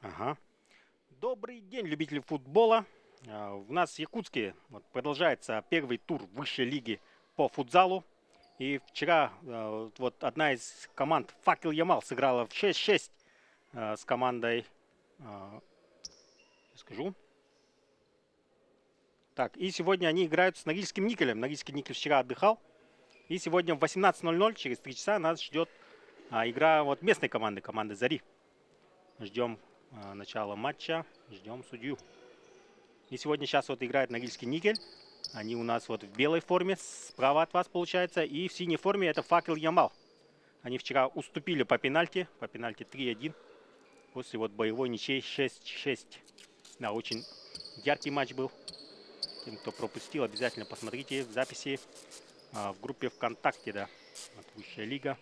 Ага. Добрый день, любители футбола. У нас в Якутске продолжается первый тур высшей лиги по футзалу. И вчера вот одна из команд Факел Ямал сыграла в 6-6 с командой, скажу. Так, и сегодня они играют с Норильским Никелем. Норильский Никель вчера отдыхал. И сегодня в 18:00, через 3 часа, нас ждет игра вот местной команды Зари. Ждем начала матча, ждем судью. И сегодня сейчас вот играет Норильский Никель. Они у нас вот в белой форме, справа от вас получается. И в синей форме это Факел Ямал. Они вчера уступили по пенальти 3-1. После вот боевой ничей 6-6. Да, очень яркий матч был. Тем, кто пропустил, обязательно посмотрите в записи в группе ВКонтакте, да. Вот высшая лига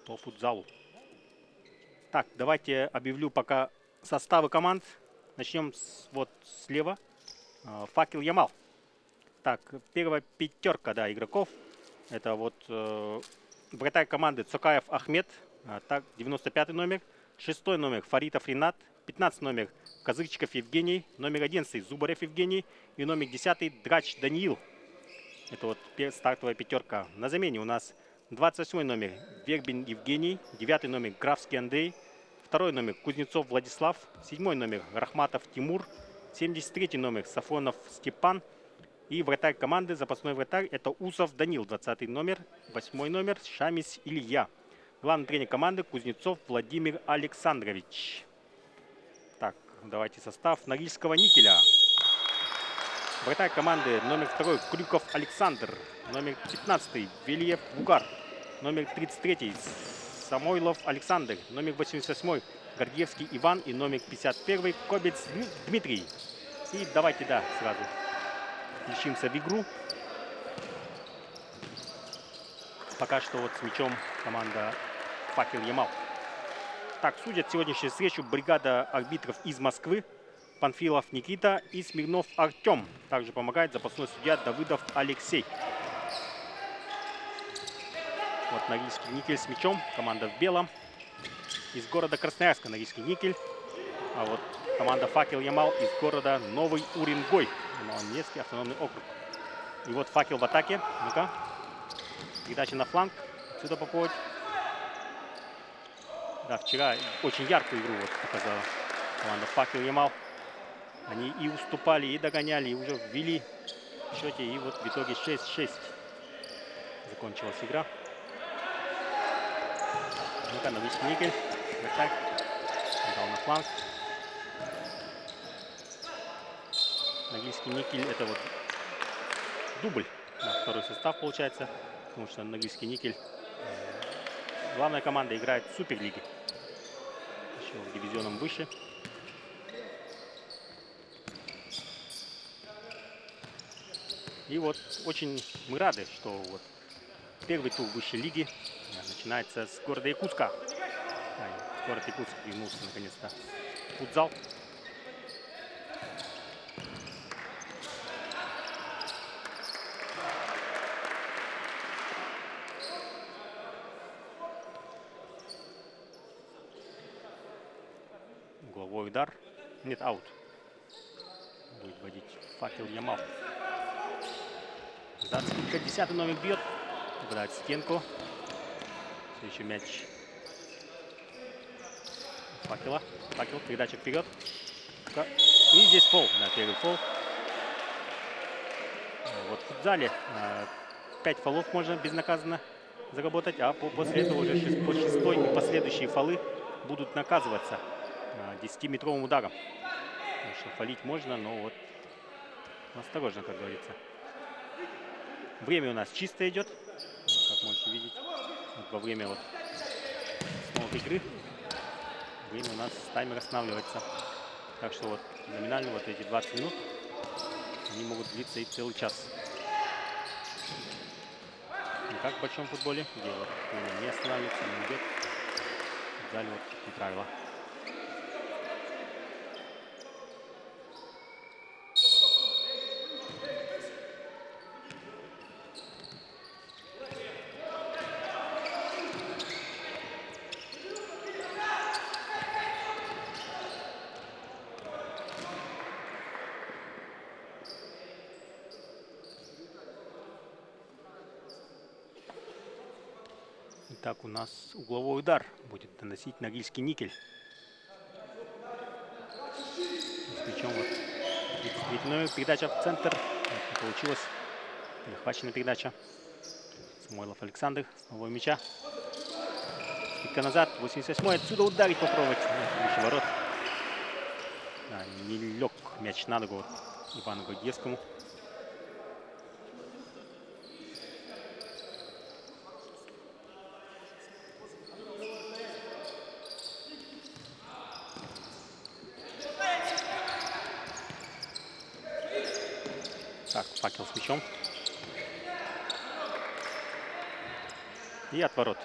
по футзалу. Так, давайте объявлю пока составы команд. Начнем вот слева. Факел Ямал. Так, первая пятерка, да, игроков. Это вот вратарь команды Цокаев Ахмед, так, 95 номер. 6 номер Фаритов Ринат. 15 номер Козырчиков Евгений. Номер 11 Зубарев Евгений. И номер 10 Драч Даниил. Это вот стартовая пятерка. На замене у нас 28 номер Вербин Евгений. 9 номер Графский Андрей. 2 номер Кузнецов Владислав. 7 номер Рахматов Тимур. 73 номер Сафронов Степан. И вратарь команды, запасной вратарь, это Усов Данил, 20 номер. 8 номер Шамис Илья. Главный тренер команды Кузнецов Владимир Александрович. Так, давайте состав Норильского Никеля. Вратарь команды номер 2 Крюков Александр. Номер 15 Велиев Бугар. Номер 33 Самойлов Александр. Номер 88 Гордеевский Иван. И номер 51 Кобец Дмитрий. И давайте, да, сразу включимся в игру. Пока что вот с мячом команда Факел Ямал. Так, судят сегодняшнюю встречу бригада арбитров из Москвы. Панфилов Никита и Смирнов Артем. Также помогает запасной судья Давыдов Алексей. Вот Норильский Никель с мячом. Команда в белом. Из города Красноярска Норильский Никель. А вот команда Факел Ямал из города Новый Уренгой. Немецкий автономный округ. И вот Факел в атаке. Ну-ка. Передача на фланг. Отсюда попробовать. Да, вчера очень яркую игру вот показала команда Факел Ямал. Они и уступали, и догоняли, и уже ввели в счете. И вот в итоге 6-6 закончилась игра. Ну-ка, Норильский Никель. Вратарь. Дал на фланг. Норильский Никель это вот дубль. Да, второй состав получается. Потому что Норильский Никель, главная команда, играет в Суперлиге. Еще в дивизионом выше. И вот очень мы рады, что вот первый тур высшей лиги начинается с города Якутска. Город Якутск вернулся наконец-то в футзал. Угловой удар. Нет, аут. Будет вводить Факел Ямал. Зацепка, 10 номер бьет. Попадает в стенку. Следующий мяч Факела. Факел, передача вперед. И здесь фол. Да, первый фол. Вот в футзале 5 фолов можно безнаказанно заработать, а после этого уже по 6-й и последующие фолы будут наказываться 10-метровым ударом. Потому что фолить можно, но вот осторожно, как говорится. Время у нас чисто идет, как можете видеть. Вот во время вот снова игры время у нас таймер останавливается. Так что вот номинально вот эти 20 минут они могут длиться и целый час. Не как в большом футболе, где вот время не останавливается, не идет. В зале вот такие правила. Итак, у нас угловой удар будет наносить Норильский Никель. С мячом вот 39 номер. Передача в центр. Не получилось. Перехвачена передача. Самойлов Александр. Снова мяча. Скидка назад. 88-й. Отсюда ударить попробовать. Выше ворот. Да, не лег мяч на ногу Ивану Гордеевскому. Так, Факел с мячом. И от ворот.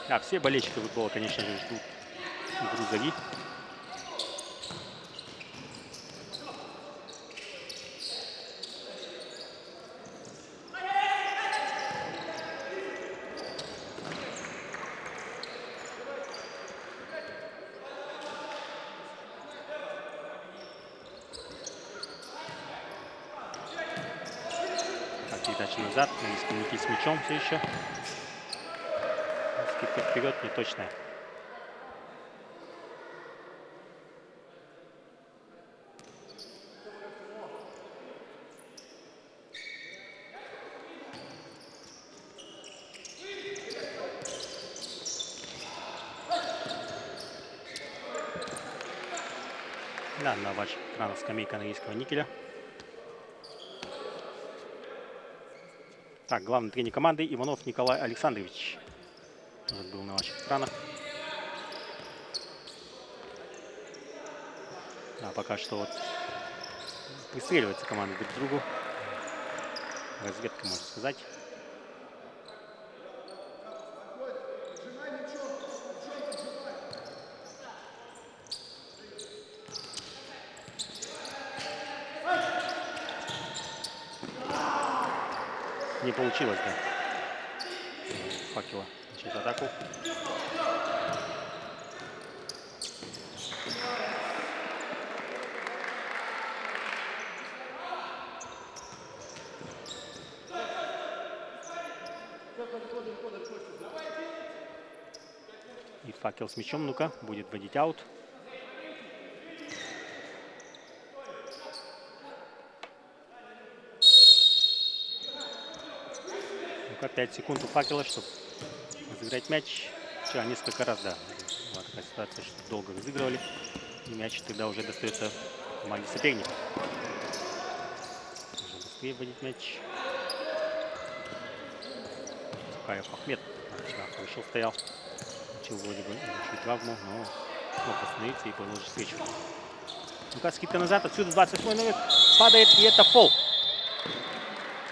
Да, все болельщики футбола, конечно же, ждут игру Зари. Так, передача назад. Никит с мячом все еще. Скидка вперед, неточная. Да, на ваших экранах скамейка Норильского Никеля. Так, главный тренер команды Иванов Николай Александрович. Уже был на ваших экранах. Да, пока что вот пристреливается команда друг к другу. Разведка, можно сказать. Не получилось, да. Факела начать атаку. И Факел с мячом, ну-ка, будет вводить аут. Ну-ка, 5 секунд у Факела, чтобы разыграть мяч. Вчера несколько раз, да, была такая ситуация, что долго разыгрывали. И мяч тогда уже достается команде соперника. Нужно быстрее вводить мяч. Сухаев Ахмед. Вчера вышел, стоял. Получил вроде бы небольшую травму, но смог остановиться и продолжить встречу. Ну-ка, скидка назад. Отсюда 28 номер падает, и это фол.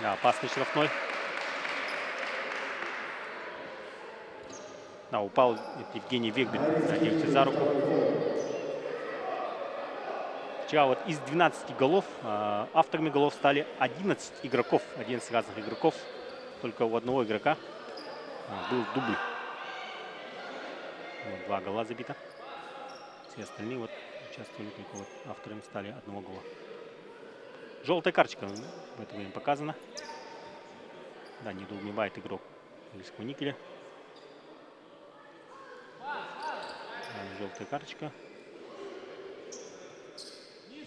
Да, опасный штрафной. Да, упал Евгений Вегбин, держится за руку. Вчера вот из 12 голов авторами голов стали 11 игроков, 11 разных игроков. Только у одного игрока был дубль. Вот, 2 гола забито. Все остальные вот участвовали, только вот авторами стали одного гола. Желтая карточка в это время показана. Да, недоумевает игрок Норильского Никеля. Желтая карточка.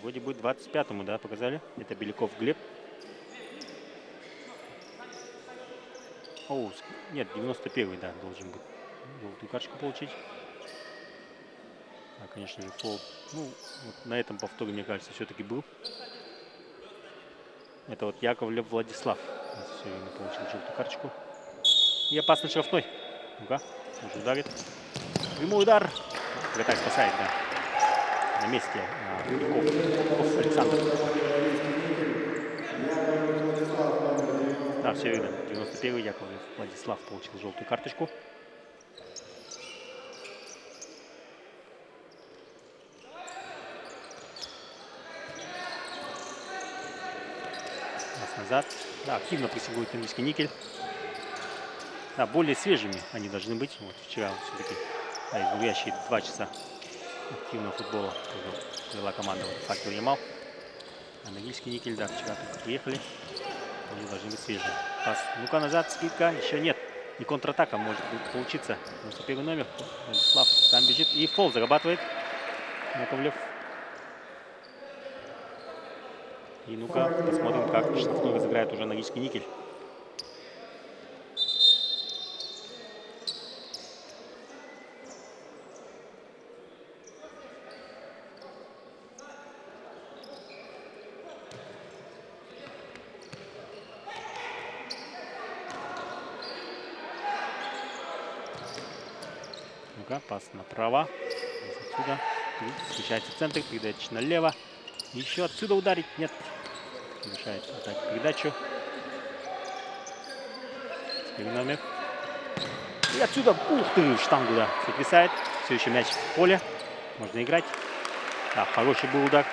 Вроде будет 25-му, да, показали. Это Беляков Глеб. О, нет, 91-й, да, должен быть желтую карточку получить. А, конечно же, фол. Ну, вот на этом повторе, мне кажется, все-таки был. Это вот Яковлев Владислав. Все время получил желтую карточку. И опасный штрафной. Ну-ка, уже ударит. Прямой удар. Вратарь спасает, да. На месте Ков Александр. Да, все верно. 91-й Яковлев Владислав получил желтую карточку. Назад. Да, активно прессингует Норильский Никель. Да, более свежими они должны быть. Вот вчера все-таки гурящие 2 часа активного футбола вела команда Факел Ямал. А Норильский Никель, да, вчера только приехали. Они должны быть свежие. Пас. Ну-ка назад, скидка. Еще нет. И контратака может получиться. Потому что первый номер. Владислав сам бежит. И фол зарабатывает. Яковлев. И ну-ка посмотрим, как штрафной разыграет уже Норильский Никель. Ну-ка, пас направо. Отсюда. Встречается центр. Передача налево. Еще отсюда ударить. Нет. Решает отдать передачу. Теперь номер. И отсюда, ух ты, штангу, да, сотрясает. Все еще мяч в поле. Можно играть. Да, хороший был удар.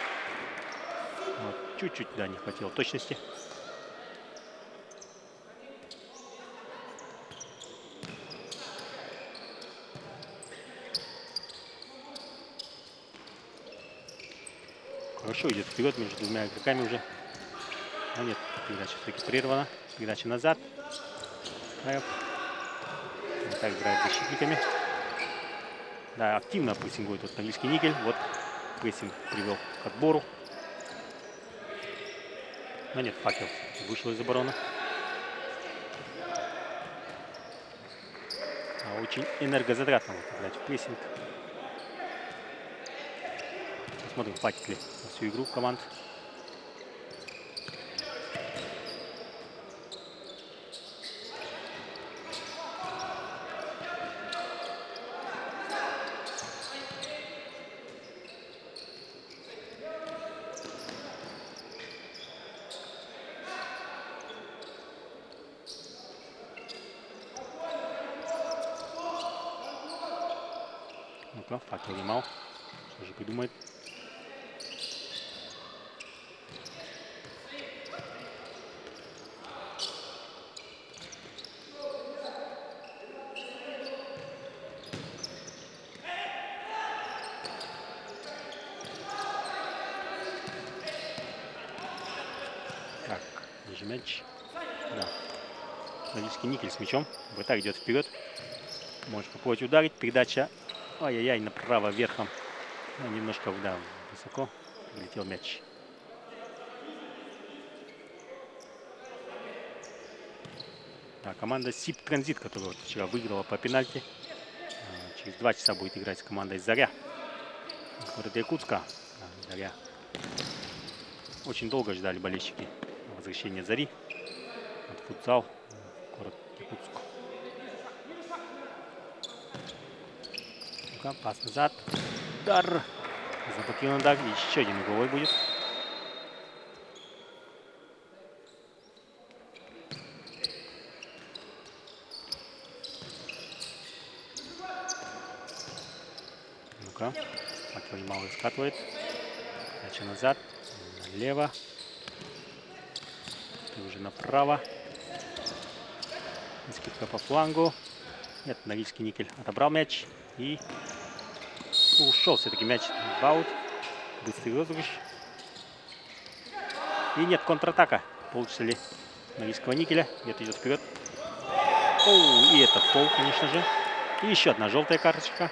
Вот, чуть-чуть, да, не хватило точности. Хорошо идет вперед между двумя игроками уже. А нет, передача все-таки прервана. Передача назад. Краев. Вот так играет с защитниками. Да, активно прессингует вот Норильский Никель. Вот прессинг привел к отбору. Но нет, Факел вышел из обороны. А очень энергозатратно вот играть в прессинг. Посмотрим, хватит ли на всю игру команд. Ну-ка, Факел Ямал. Что же придумает? Так, ниже мяч. Да. Норильский Никель с мячом. Вратарь идет вперед. Может попробовать ударить. Передача. Ай-яй-яй, направо, верхом. Ну, немножко, да, высоко влетел мяч. Да, команда СИП Транзит, которая вот вчера выиграла по пенальти. Через 2 часа будет играть с командой Заря из города Иркутска. Да, Заря. Очень долго ждали болельщики возвращения Зари. От футзал в город Иркутск. Ну-ка, пас назад. Удар. Заблокирован удар. Еще один угловой будет. Ну-ка. Факел мало скатывает. Дальше назад. Налево. И уже направо. Скидка по флангу. Нет, Норильский Никель отобрал мяч. И ушел все-таки мяч в аут. Быстрый розыгрыш. И нет, контратака. Получится ли Норильского Никеля? Нет, идет вперед. Оу, и это фол, конечно же. И еще одна желтая карточка.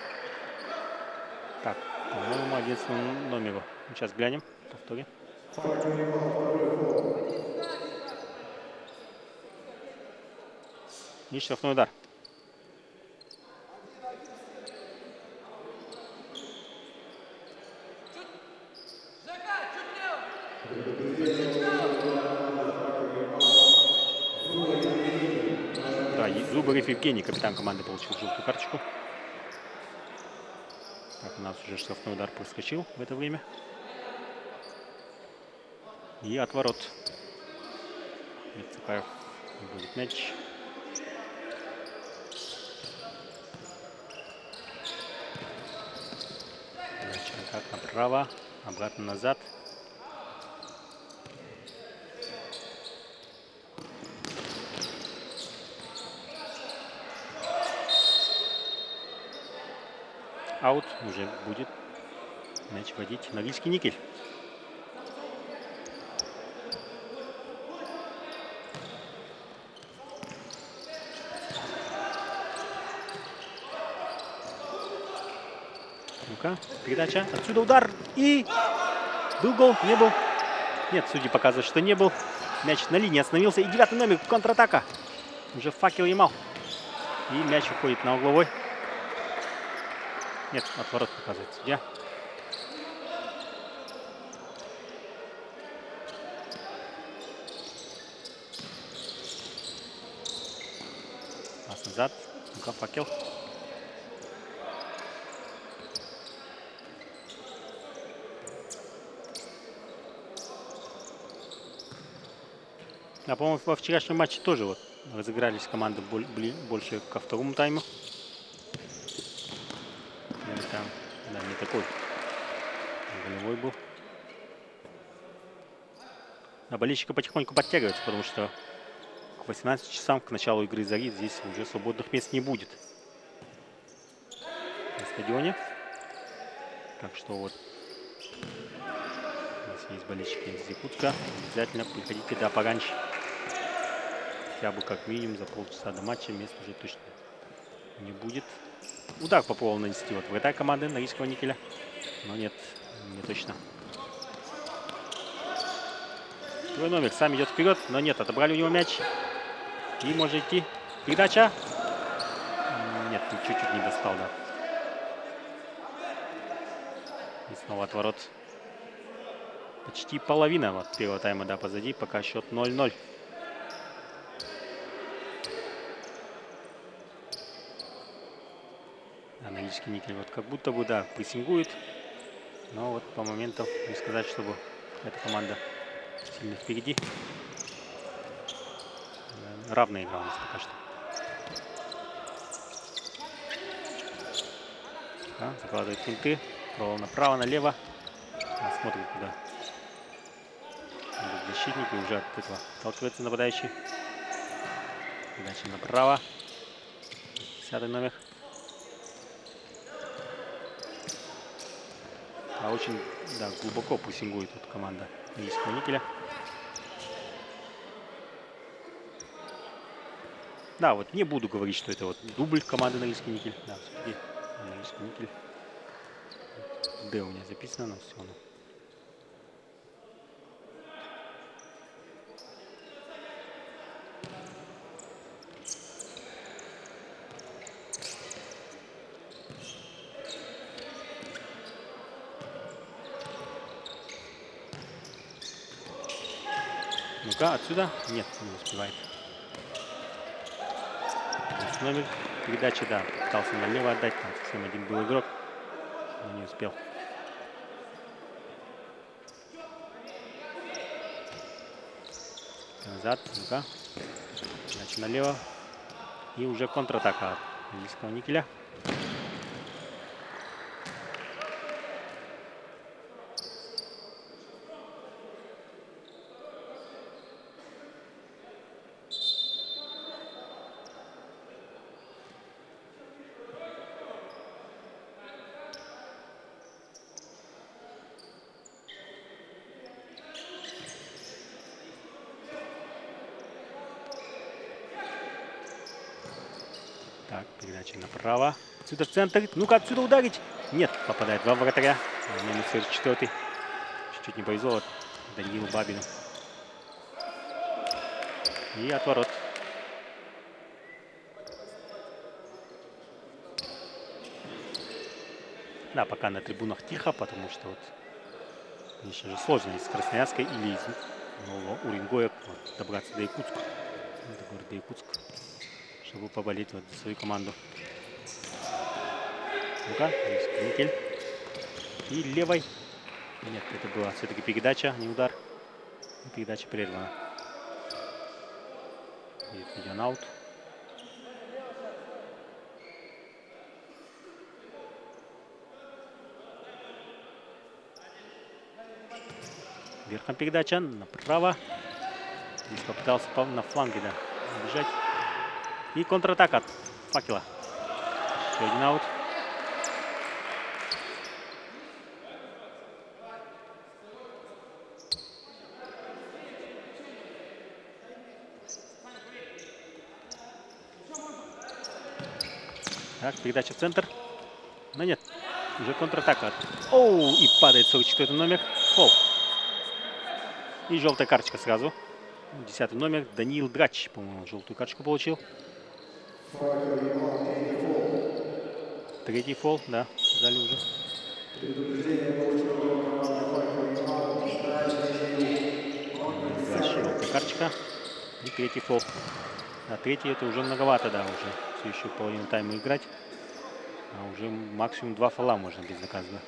Так, по-моему, 11 номеру. Сейчас глянем. Повторе. И штрафной удар. Да, Зубарев Евгений, капитан команды, получил желтую карточку. Так, у нас уже штрафной удар проскочил в это время. И отворот. Мецакаев будет мяч. Как направо, обратно назад. Аут, уже будет мяч водить Норильский Никель. Ну-ка, передача. Отсюда удар. И был гол, не был. Нет, судьи показывают, что не был. Мяч на линии остановился. И 9-й номер. Контратака. Уже Факел Ямал. И мяч уходит на угловой. Нет, отворот показывает судья. Пас назад. Ну-ка, Факел. А, по-моему, во вчерашнем матче тоже вот разыгрались команды больше ко второму тайму. Там, да, не такой голевой был. А болельщики потихоньку подтягиваются, потому что к 18 часам, к началу игры «Зари», здесь уже свободных мест не будет на стадионе. Так что вот, если есть болельщики из Якутска, обязательно приходите, да, пораньше. Хотя бы как минимум за полчаса до матча, мест уже точно не будет. Удар попробовал нанести вот вратарь команды Норильского никеля. Но нет, не точно. Второй номер сам идет вперед, но нет, отобрали у него мяч. И может идти. Передача. Нет, чуть-чуть не достал, да. И снова отворот. Почти половина вот первого тайма, да, позади. Пока счет 0-0. Норильский никель вот как будто бы, да, прессингует. Но вот по моментам не сказать, чтобы эта команда сильно впереди. Равная игра у нас пока что. Да, закладывает финты. Пробовал направо, налево. Смотрит куда. Защитники уже от этого сталкивается нападающий. Передача направо. 10-й номер. А очень, да, глубоко прессингует тут команда Норильского никеля. Да, вот не буду говорить, что это вот дубль команды Норильский никель. Да, все-таки Норильский никель. Д у меня записано, но все равно. Ну-ка, отсюда? Нет, не успевает. Номер передачи, да, пытался налево отдать, там совсем один был игрок, но не успел. Назад, ну-ка, передача налево. И уже контратака от Норильского никеля. Так, передача направо. Отсюда в центр. Ну-ка, отсюда ударить. Нет, попадает два вратаря. Номер 44. Чуть-чуть не повезло от Данилу Бабину. И отворот. Да, пока на трибунах тихо, потому что вот, конечно же, сложно из Красноярска или из Нового Уренгоя вот, добраться до Якутска. До города Якутск, чтобы поболеть вот за свою команду. Ну-ка, никель. И левой. Нет, это была все-таки передача, не удар. И передача прервана. Идет аут. Верхом передача направо. Здесь попытался на фланге, да, бежать. И контратака от Факела. Еще один аут. Так, передача в центр. Но нет. Уже контратака. Оу, и падает 44 номер. Фол. И желтая карточка сразу. 10 номер. Даниил Драч, по-моему, желтую карточку получил. Третий фол, да, сказали уже. Драч, желтая карточка. И третий фол. А третий это уже многовато, да, уже. Все еще половину тайма играть. А уже максимум 2 фола можно безнаказанно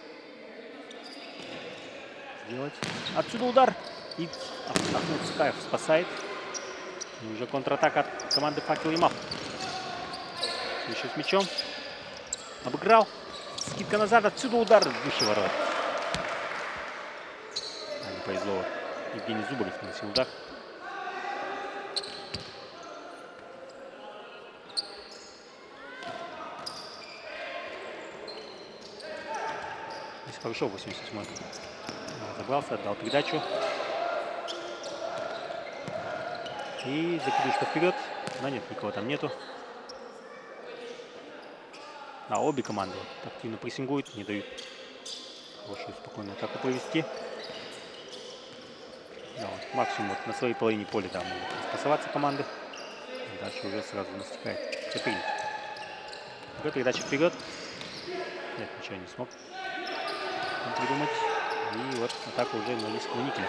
сделать. Отсюда удар. И Ахмед Скаев спасает. И уже контратака от команды Факел Ямал. Еще с мячом. Обыграл. Скидка назад. Отсюда удар. Выше ворот. Не повезло. Евгений Зубарев наносил удар. Здесь хорошо 87-й. Разобрался, отдал передачу. И закидушка вперед. Но нет, никого там нету. А обе команды активно прессингуют, не дают хорошую спокойную атаку провести. Да, вот, максимум вот на своей половине поля, да, могут спасоваться команды. И дальше уже сразу настигает соперник. Передача вперед. Нет, ничего не смог придумать. И вот атака уже норильского никеля.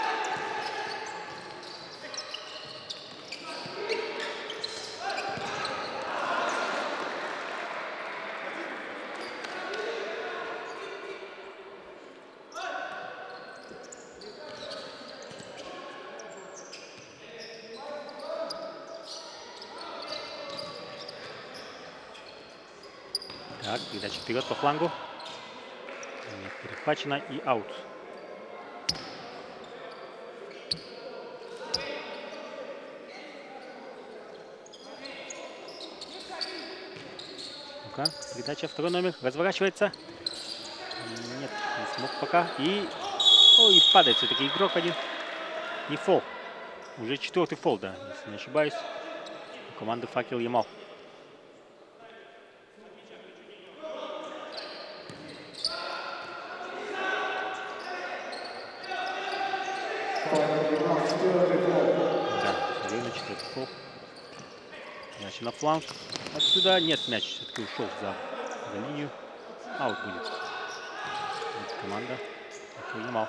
Так, передача вперед по флангу. Нет, перехвачена и аут. Ну-ка, передача, второй номер, разворачивается. Нет, не смог пока. И... Ой, падает все-таки игрок один. И фол. Уже 4-й фол, да, если не ошибаюсь. У команды Факел Ямал. Да, верно, 4-й фол. Мяч на фланг. Отсюда нет, мяч все-таки ушел за линию. Аут будет. Вот команда Факел Ямал.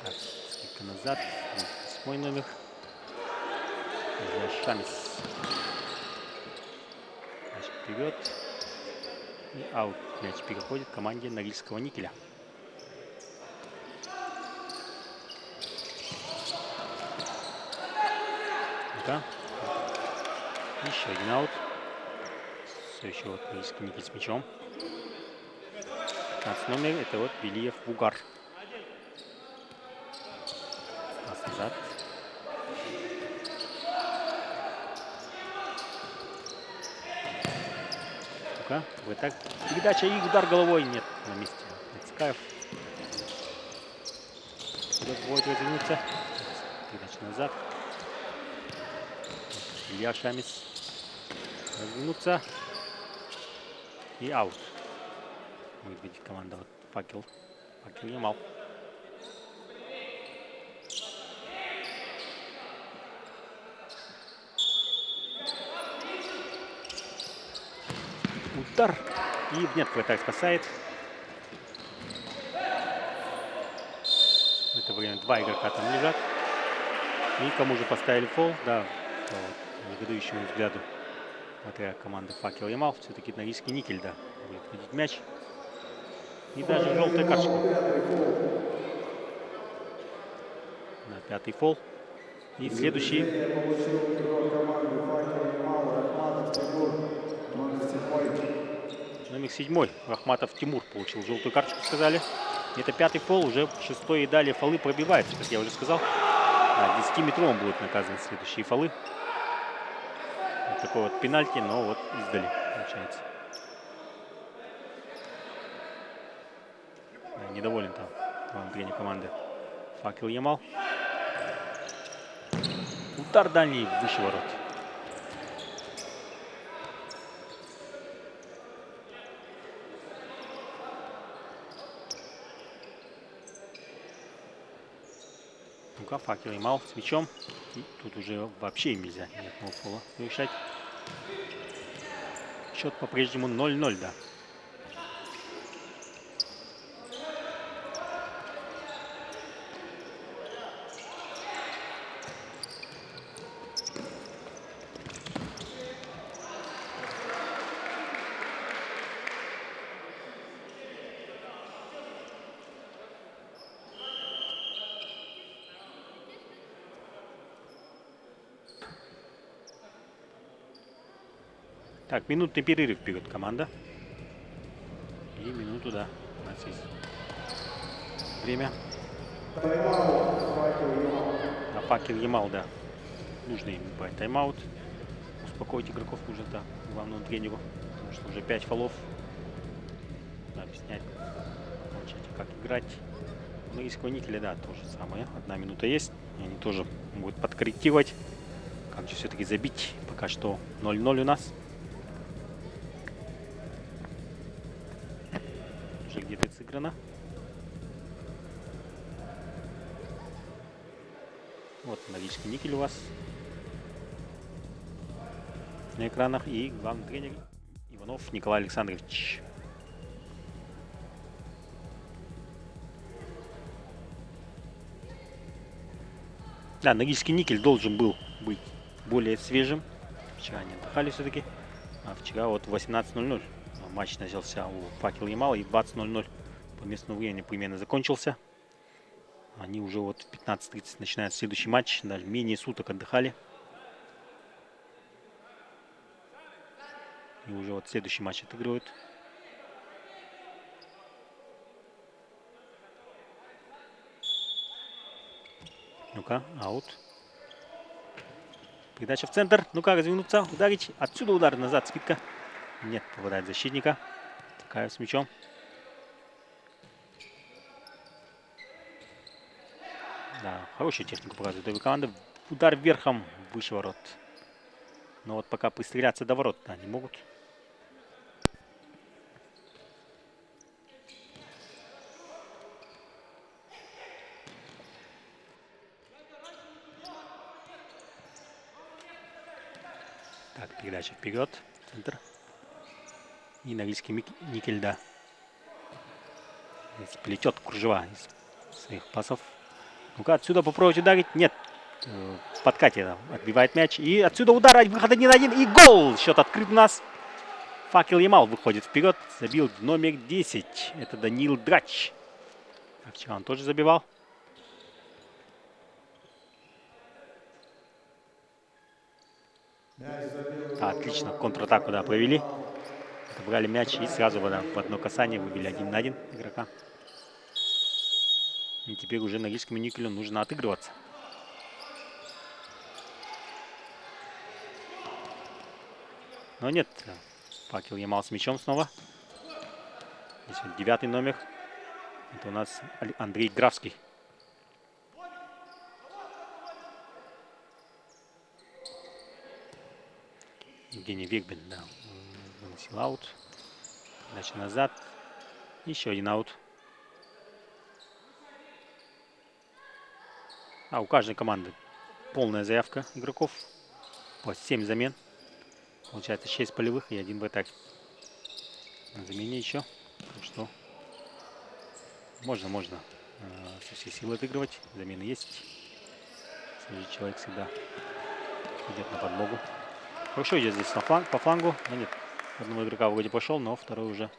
Так, скидка назад. 8-й номер. Шамис. Мяч вперед. И аут. Мяч переходит команде Норильского никеля. Да. Еще один аут. Все еще вот Норильский никель с мячом. 15 номер. Это вот Белиев Вугар. Пас назад. Вот так. Передача и удар головой. Нет, на месте. Скаев. Будет развернуться. Передача назад. Илья Шамис. Развернуться. И аут. Будет видеть команда вот Факел. Факел Ямал. Удар. И нет, вратарь спасает. В это время два игрока там лежат. И кому же поставили фол? Да, по негодующему взгляду вратаря команды Факел Ямал. Все-таки Норильский никель, да, будет видеть мяч. И даже желтая карточка. Да, 5-й фол. И следующий. Номер 7 Рахматов Тимур получил желтую карточку, сказали. Это 5-й фол, уже 6-й и далее фолы пробиваются, как я уже сказал. Да, 10-метровым будут наказаны следующие фолы. Вот такой вот пенальти, но вот издали получается. Да, недоволен там главный тренер команды Факел Ямал. удар дальний, выше ворот. Ну-ка, Факел Ямал с мячом. И тут уже вообще им нельзя ни одного фола решать. Счет по-прежнему 0-0, да. Так, минутный перерыв берет команда. И минуту, да, у нас есть время. На Факел Ямал, да. Нужно им брать тайм-аут. Успокоить игроков нужно, да, главному тренеру. Потому что уже 5 фолов. Надо объяснять, как играть. Ну, Норильского Никеля, да, то же самое. 1 минута есть. И они тоже могут подкорректировать. Как же все-таки забить. Пока что 0-0 у нас. Уже где-то сыграно. Вот Норильский Никель у вас на экранах. И главный тренер Иванов Николай Александрович. Да, Норильский Никель должен был быть более свежим. Вчера они отдыхали все-таки. А вчера вот в 18:00 матч начался у Факел Ямала. И 20:00 по местному времени примерно закончился. Они уже вот в 15:30 начинают следующий матч. Даже менее суток отдыхали. И уже вот следующий матч отыгрывают. Ну-ка, аут. Передача в центр. Ну-ка, развернуться, ударить. Отсюда удар назад, скидка. Нет, попадает защитника. Такая с мячом. Да, хорошую технику показывает обе команды. Удар верхом, выше ворот. Но вот пока пристреляться до ворот, да, не могут. Так, передача вперед, центр. И Норильский Никель, да. Здесь плетет кружева из своих пасов. Ну-ка, отсюда попробовать ударить. Нет. В подкате отбивает мяч. И отсюда удар, выход 1-1. И гол! Счет открыт у нас. Факел Ямал выходит вперед. Забил номер 10. Это Даниил Драч. Так, вчера он тоже забивал. Отлично, контратаку, да, провели. Отобрали мяч и сразу в одно касание выбили 1-1 игрока. И теперь уже Норильскому Никелю нужно отыгрываться. Но нет, Факел Ямал с мячом снова. Здесь вот 9-й номер. Это у нас Андрей Графский. Евгений Вегбин, да, выносил аут. Дальше назад. Еще один аут. А у каждой команды полная заявка игроков. По 7 замен. Получается 6 полевых и 1 вратарь. На замене еще. Так что можно со всей силы отыгрывать. Замены есть. Свежий человек всегда идет на подмогу. Хорошо идет здесь по флангу. Но нет, одного игрока вроде пошел, но второй уже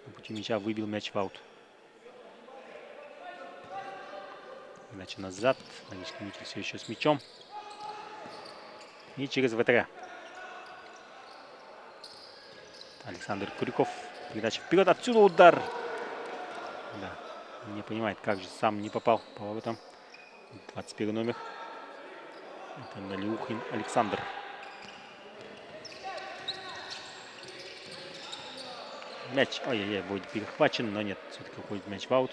на пути мяча выбил мяч в аут. Иначе назад. Норильский Никель все еще с мячом. И через вратаря. Александр Куриков. Передача вперед. Отсюда удар. Да. Не понимает, как же сам не попал по воротам. 21 номер. Это Налиухин Александр. Мяч. Ой-ой-ой, будет перехвачен, но нет. Все-таки уходит мяч в аут.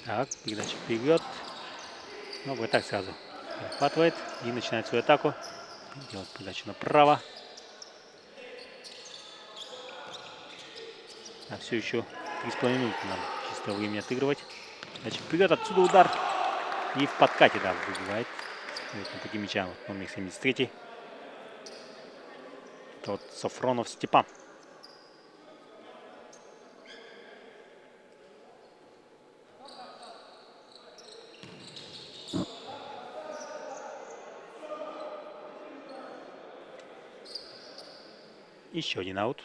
Так, передача вперед. Ну, вратарь сразу перехватывает и начинает свою атаку. Делает передачу направо. А все еще 3,5 минуты нам чистого времени отыгрывать. Значит, вперед, отсюда удар. И в подкате, да, выбивает. На пути мяча вот, номер 73. Это вот Софронов Степан. Еще один аут.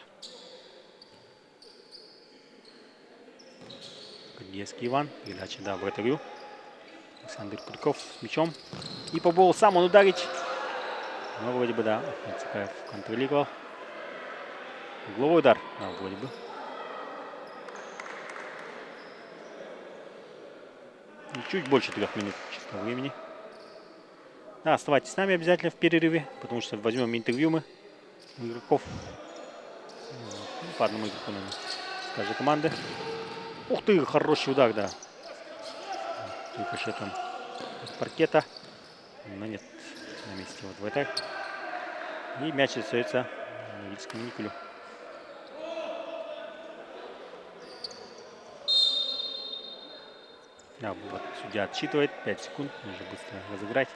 Гридецкий Иван. Передача, да, вратарю. Александр Кульков с мячом. И по болу сам он ударить. Ну, вроде бы, да. Цикаев контролировал. Угловой удар. Да, вроде бы. И чуть больше 3 минут чистого времени. Да, оставайтесь с нами обязательно в перерыве, потому что возьмем интервью мы у игроков. По одному игроку, наверное, с каждой команды. Ух ты, хороший удар, да. Рикошетом с паркета. Но нет, на месте вот вратарь. И мяч остается Норильскому Никелю. Да, вот судья отсчитывает. 5 секунд. Нужно быстро разыграть.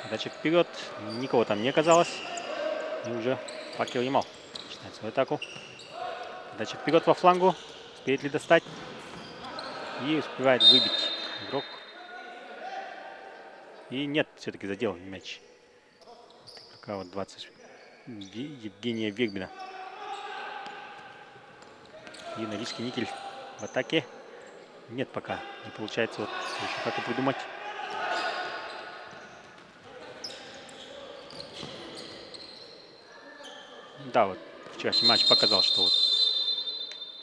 Передача вперед. Никого там не оказалось. И уже Факел Ямал начинает свою атаку. Передача вперед во флангу. Успеет ли достать? И успевает выбить игрок. И нет, все-таки задел мяч. Пока вот 20 Евгения Вербина. И Норильский Никель в атаке. Нет, пока не получается вот еще как-то придумать. Да, вот вчерашний матч показал, что вот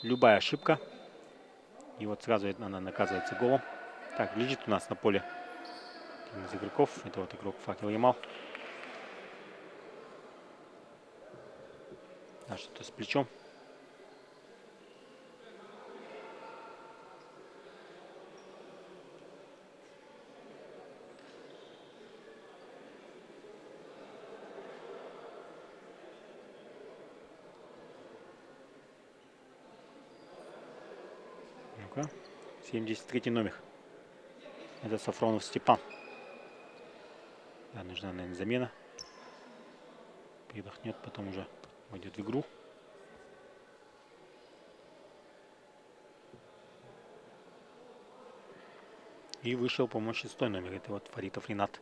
любая ошибка, и вот сразу она наказывается голом. Так, лежит у нас на поле один из игроков. Это вот игрок Факел Ямал. А что-то с плечом. Ну-ка, 73 номер. Это Софронов Степан. Да, нужна, наверное, замена. Передохнет, потом уже войдет в игру. И вышел, по-моему, 6 номер. Это вот Фаритов Ринат.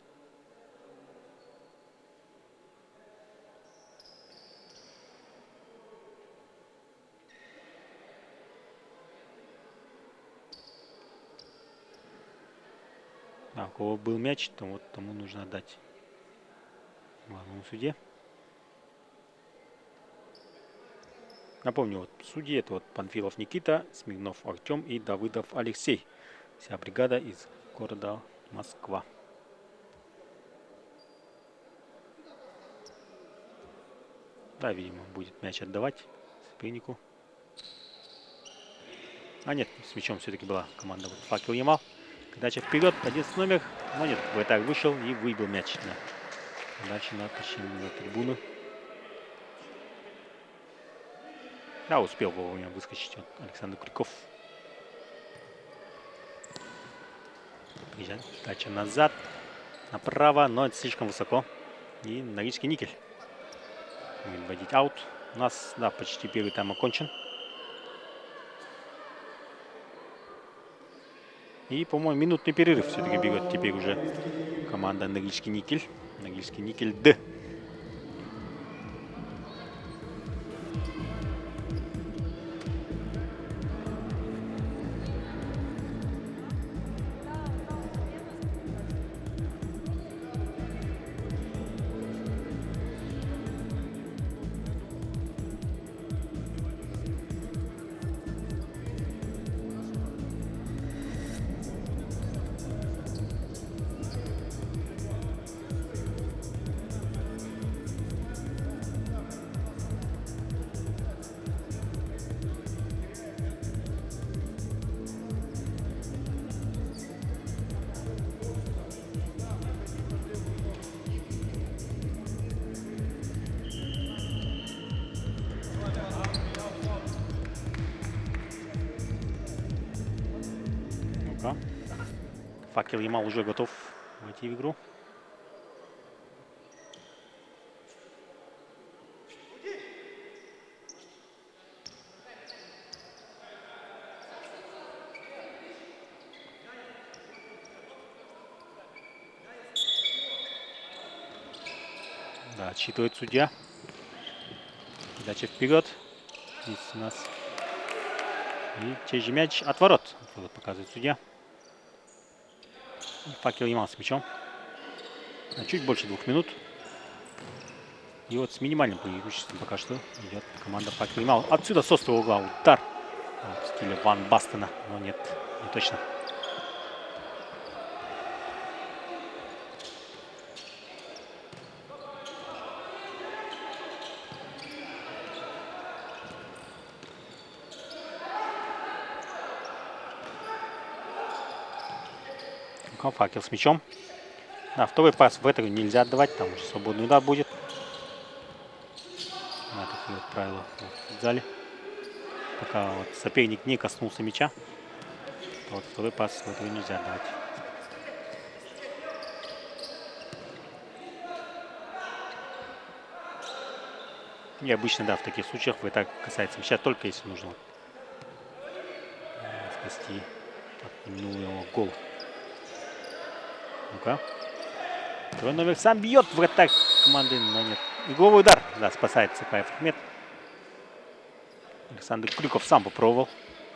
А у кого был мяч, то вот тому нужно отдать главному судье. Напомню, вот судьи это вот Панфилов Никита, Смирнов Артем и Давыдов Алексей. Вся бригада из города Москва. Да, видимо, будет мяч отдавать сопернику. А нет, с мячом все-таки была команда вот Факел Ямал. Передача вперед, 11 номер. Но нет, вратарь вышел и выбил мяч. Дальше на тащение на трибуну. Да, успел вовремя выскочить вот Александр Крюков. Передача назад, направо, но это слишком высоко. И Норильский Никель будет вводить аут. У нас, да, почти первый тайм окончен. И, по-моему, минутный перерыв все-таки берет теперь уже команда Норильский Никель. Норильский Никель Д. Ну-ка. Факел Ямал уже готов войти в игру. Да, отсчитывает судья. Передача вперед. Здесь у нас. И чей же мяч от ворот. Вот показывает судья. И Факел Ямал с мячом. Чуть больше 2 минут. И вот с минимальным преимуществом пока что идет команда Факел Ямал. Отсюда с острого угла удар. Вот, в стиле Ван Бастена. Но нет, не точно. Факел с мячом. Да, второй пас в эту нельзя отдавать, там уже свободный удар будет. Да, такие вот правила в зале. Пока вот соперник не коснулся мяча, то вот второй пас в эту нельзя отдавать. И обычно, да, в таких случаях это касается мяча только если нужно спасти от неминуемого гола. Ну-ка. Второй номер сам бьет вратарь команды, но нет. Игловой удар, да, спасает Сакаев Ахмед. Александр Крюков сам попробовал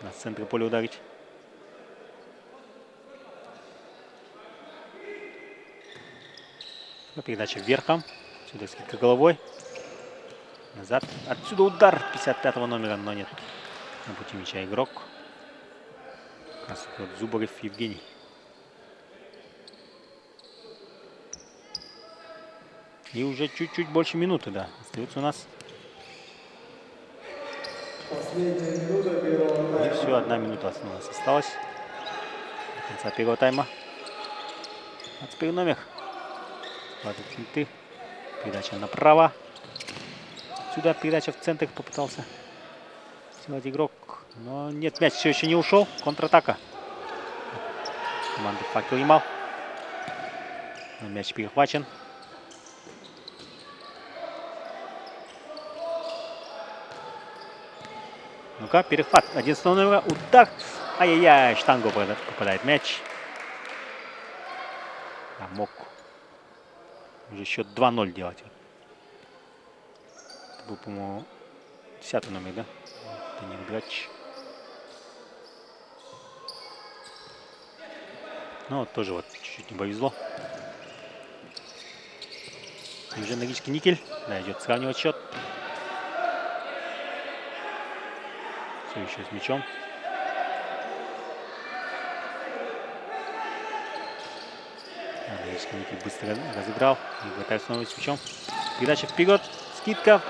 на центре поля ударить. Передача вверхом. Сюда скидка головой. Назад. Отсюда удар 55-го номера, но нет. На пути мяча игрок. Как раз вот Зубарев Евгений. И уже чуть-чуть больше минуты, да. Остается у нас. И все, 1 минута у нас осталась. До конца первого тайма. 21 номер. Хватит финты. Передача направо. Сюда передача в центр попытался сделать игрок. Но нет, мяч все еще не ушел. Контратака. Команда Факел Ямал. Но мяч перехвачен. Ну-ка, перехват. 11 номера. Удар. Ай-яй-яй. Штангу попадает мяч. А мог уже счет 2-0 делать. Это был, по-моему, 10 номер, да? Данил Грач. Ну, вот тоже вот чуть-чуть не повезло. И уже Норильский Никель. Да, идет сравнивать счет. Все еще с мячом. Норильский Никель быстро разыграл. И вратарь снова с мячом. Передача вперед. Скидка.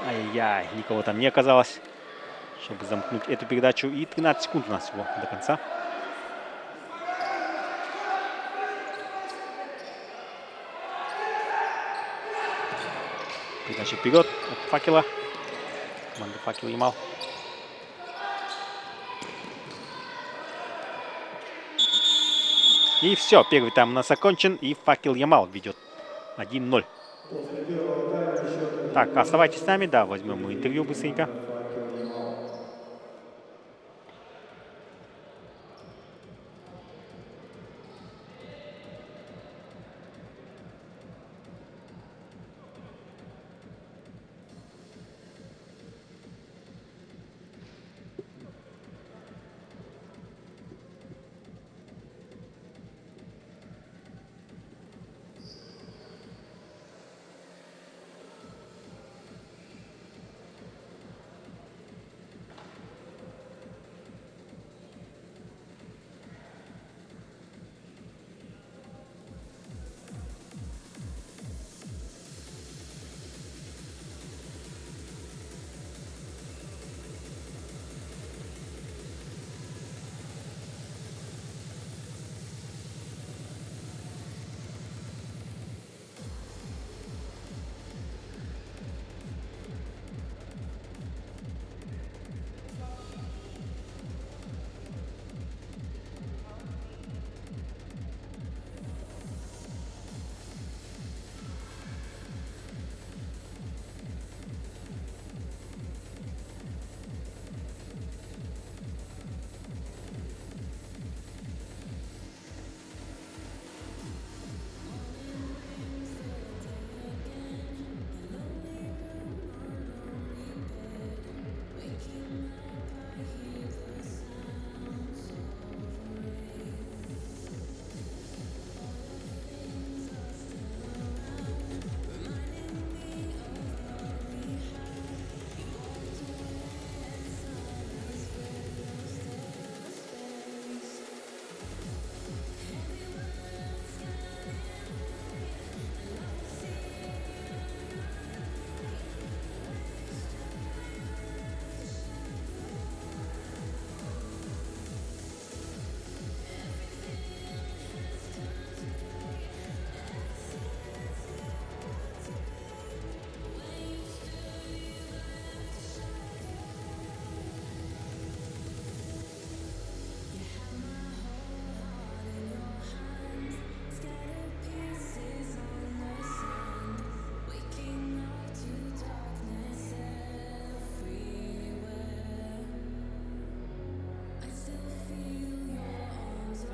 Ай-яй, никого там не оказалось, чтобы замкнуть эту передачу. И 13 секунд у нас всего до конца. Передача вперед от Факела. Команда Факел Ямал. И все, первый тайм у нас окончен. И Факел Ямал ведет 1-0. Так, оставайтесь с нами, да, возьмем интервью быстренько.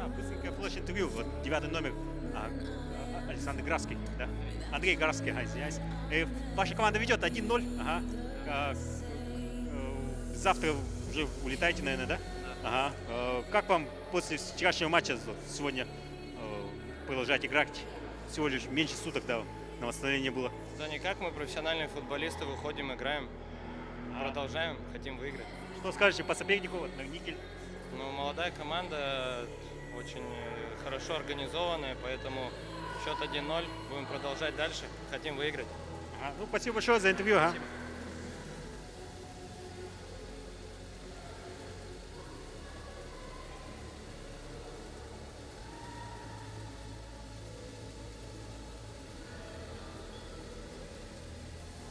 Быстренькое флеш-интервью. Вот 9-й номер. Александр Графский, да? Андрей Графский, извиняюсь. Ваша команда ведет 1-0. Ага. Завтра уже улетаете, наверное, да? Ага. Как вам после вчерашнего матча сегодня продолжать играть? Всего лишь меньше суток, да, на восстановление было. Да никак, мы профессиональные футболисты, выходим, играем, продолжаем, хотим выиграть. Что скажете по сопернику, вот, Никель? Ну, молодая команда, очень хорошо организованная, поэтому счет 1-0, будем продолжать дальше, хотим выиграть. Ага. Ну, спасибо большое за интервью. Ага. Спасибо.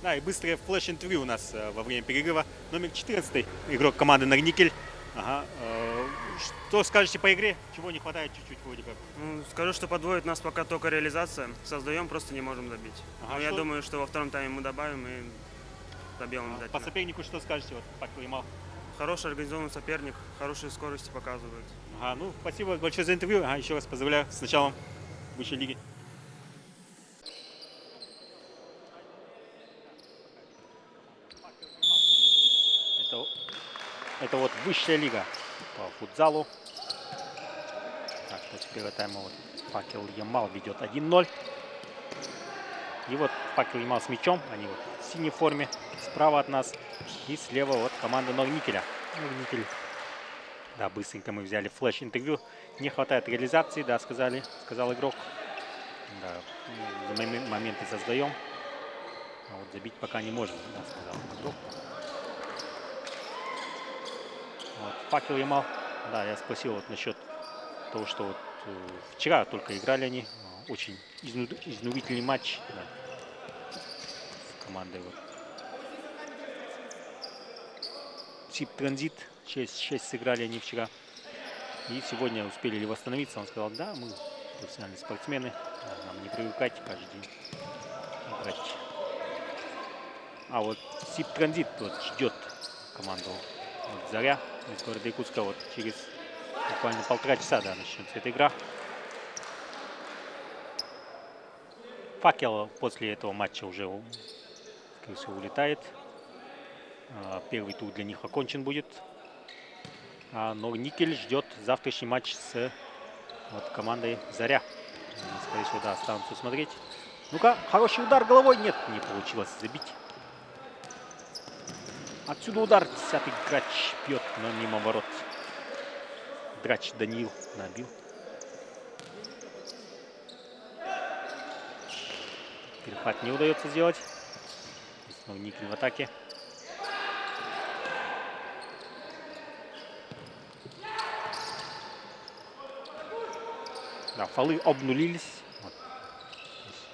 Да, и быстрое флеш-интервью у нас во время перерыва. Номер 14 игрок команды Норникель. Ага. Что скажете по игре? Чего не хватает чуть-чуть вроде как? Ну, скажу, что подводит нас пока только реализация. Создаем, просто не можем забить. Ага, Но я думаю, что во втором тайме мы добавим и добьем По обязательно. сопернику что скажете? Вот, Факел Ямал. Хороший организованный соперник, хорошие скорости показывает. Ага, ну, спасибо большое за интервью. Ага, еще раз поздравляю с началом высшей лиги. Это вот высшая лига по футзалу. Так, после первого тайма вот Факел Ямал ведет 1-0. И вот Факел Ямал с мячом. Они вот в синей форме. Справа от нас. И слева вот команда Норникеля. Норникель. Да, быстренько мы взяли флеш-интервью. Не хватает реализации, да, сказал игрок. Да, моменты создаем. А вот забить пока не можем, да, сказал игрок. Вот, Факел Ямал. Да, я спросил вот насчет того, что вот вчера только играли они. Очень изнурительный матч. Да, с командой вот. СИП Транзит 6 сыграли они вчера. И сегодня успели ли восстановиться. Он сказал, да, мы профессиональные спортсмены. Да, нам не привыкать каждый день играть. А вот СИП Транзит вот ждет команду вот, Заря из города Якутска. Вот через буквально 1,5 часа, да, начнется эта игра. Факел после этого матча уже, скорее всего, улетает. Первый тур для них окончен будет. Но Никель ждет завтрашний матч с вот, командой Заря. Они, скорее всего, да, останутся смотреть. Ну-ка, хороший удар головой. Нет, не получилось забить. Отсюда удар. 10-й Грач бьет, но мимо ворот. Грач Даниил набил. Перехват не удается сделать. Снова Никель в атаке. Да, фолы обнулились. Вот.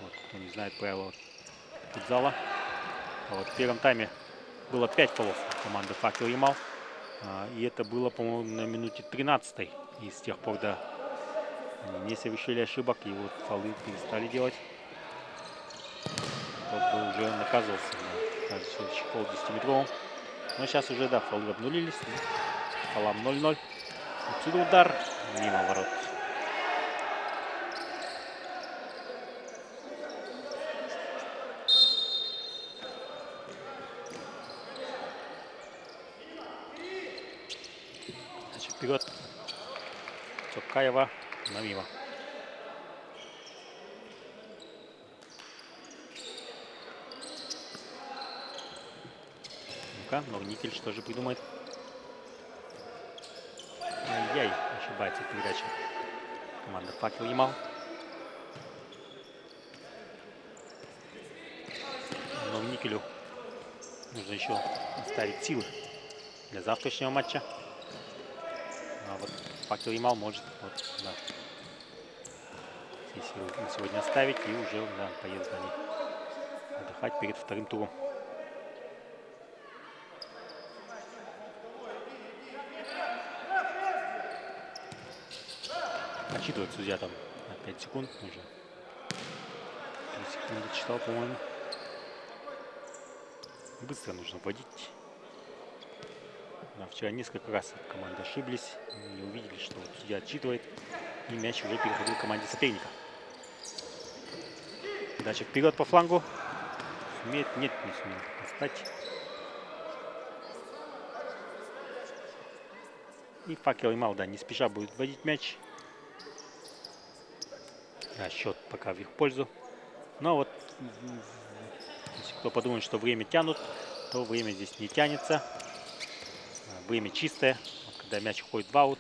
Вот, кто не знает правила футзала. А вот в первом тайме было 5 фолов команды Факел Ямал. И это было, по-моему, на минуте 13-й. И с тех пор, да, они не совершили ошибок. И вот фолы перестали делать. Тот бы уже наказывался на каждый следующий фол 10-метровым. Но сейчас уже, да, фолы обнулились. Фолам 0-0. Отсюда удар мимо ворот. Вперед. Цокаева на мимо. Ну-ка, Норникель что же придумает? Ай-яй, ошибается в передаче. Команда Факел Ямал. Норникелю нужно еще оставить силы для завтрашнего матча. А вот Факел Ямал может вот, да, все силы на сегодня оставить и уже, да, поедут они отдыхать перед вторым туром. Отчитывает судья там на 5 секунд уже. 3 секунды читал, по-моему. Быстро нужно вводить. Да, вчера несколько раз команды ошиблись, не увидели, что вот судья отчитывает. И мяч уже переходил к команде соперника. Передача вперед по флангу. Сумеет? Нет, не сумеет достать. И Факел Ямал, да, не спеша будет вводить мяч. Да, счет пока в их пользу. Но вот, если кто подумает, что время тянут, то время здесь не тянется. Время чистое. Вот когда мяч уходит в аут,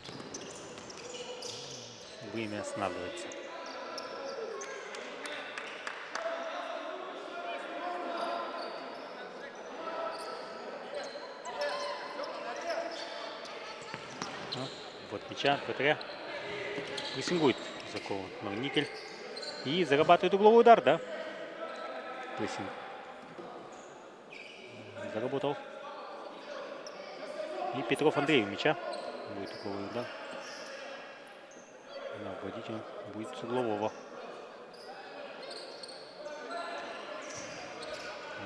время останавливается. Вот мяча, ВТР. Прессингует Закова Никель. И зарабатывает угловой удар, да? Прессинг. Заработал. И Петров Андрей у мяча. Будет угловой удар. Да, вводить он будет с углового.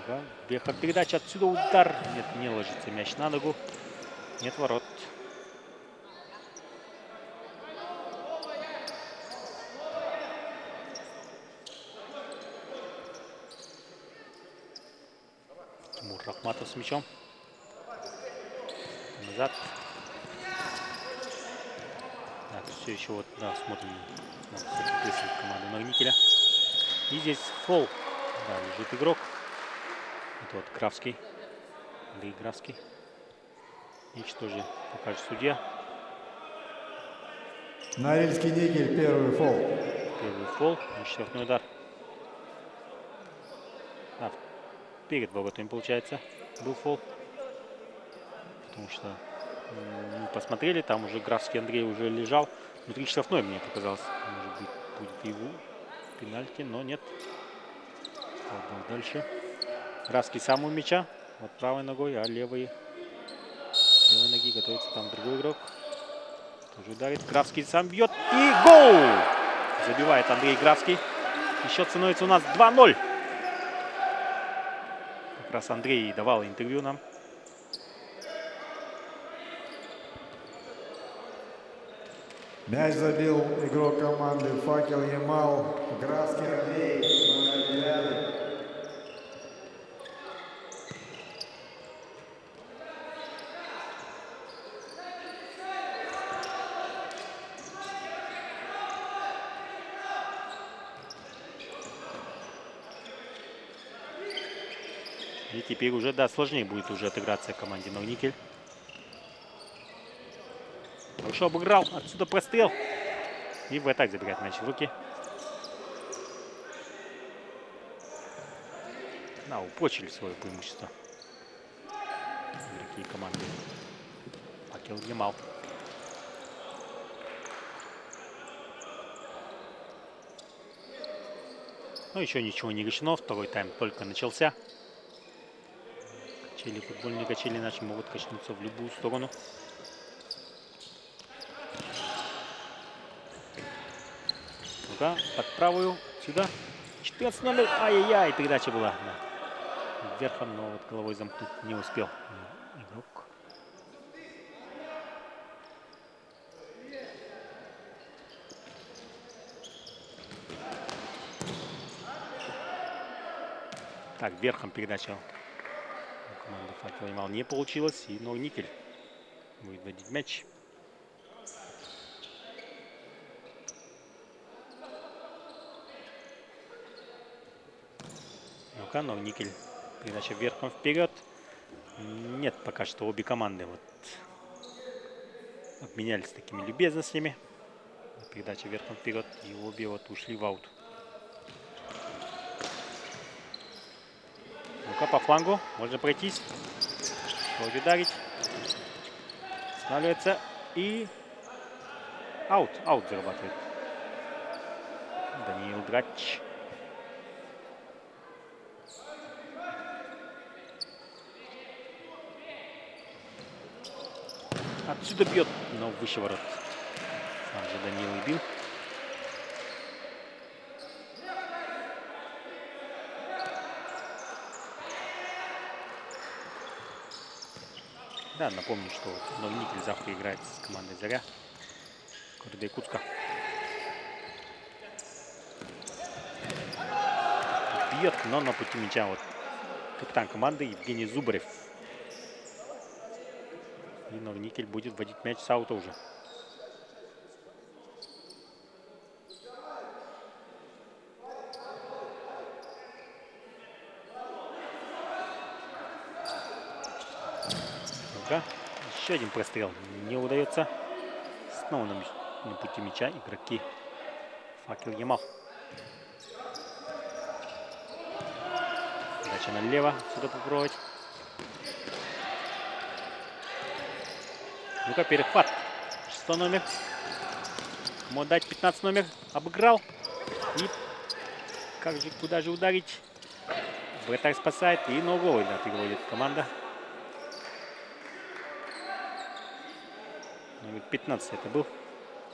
Ага. Вверх передача. Отсюда удар. Нет, не ложится мяч на ногу. Нет ворот. Тимур Рахматов с мячом. Назад. Так, все еще вот, да, смотрим на прессинг команды Магнителя. И здесь фол. Да, лежит игрок. Это вот Графский. Андрей Графский. И что же покажет судья? Норильский Никель, первый фол. Первый фол. И штрафной удар. Да, перед воротами, получается, был фол. Потому что мы посмотрели, там уже Графский Андрей уже лежал. Внутри штрафной, мне показалось. Может быть, будет его пенальти, но нет. Дальше. Графский сам у мяча. Вот правой ногой, а левой ноги готовится там другой игрок. Тоже ударит. Графский сам бьет. И гол! Забивает Андрей Графский. И счет становится у нас 2-0. Как раз Андрей давал интервью нам. Мяч забил игрок команды Факел Ямал, Графский Андрей, номер 9. И теперь уже, да, сложнее будет уже отыграться команде Магникель. Хорошо обыграл. Отсюда прострел. И в атаке забирает мяч в руки. Да, упрочили свое преимущество игроки команды Факел Ямал. Ну, еще ничего не решено. Второй тайм только начался. Качели, футбольные качели иначе могут качнуться в любую сторону. Ну-ка, под правую, сюда. 14-0. Ай-яй-яй, передача была. Да. Вверхом, но вот головой замкнуть не успел игрок. Так, верхом передача команды Факел Ямал не получилось. И Никель будет вводить мяч. Ну-ка, Никель. Передача верхом вперед. Нет, пока что обе команды вот обменялись такими любезностями. Передача верхом вперед. И обе вот ушли в аут. Ну-ка, по флангу. Можно пройтись. Будет ударить. Останавливается. И аут. Аут зарабатывает Даниил Драч. Отсюда бьет, но выше ворот. Сам же Даниил и бил. Да, напомню, что Никель завтра играет с командой Заря города Якутска. бьет, но на пути мяча вот капитан команды Евгений Зубарев. И Новоникель будет вводить мяч с аута уже. Ну-ка, еще один прострел не удается. Снова на пути мяча игроки Факел Ямал. Дальше налево сюда попробовать. Ну-ка, перехват. 6 номер. Кому дать 15 номер. Обыграл. И как же, куда же ударить? Вратарь спасает. И на угловой, да, переводит команда. Номер 15 это был.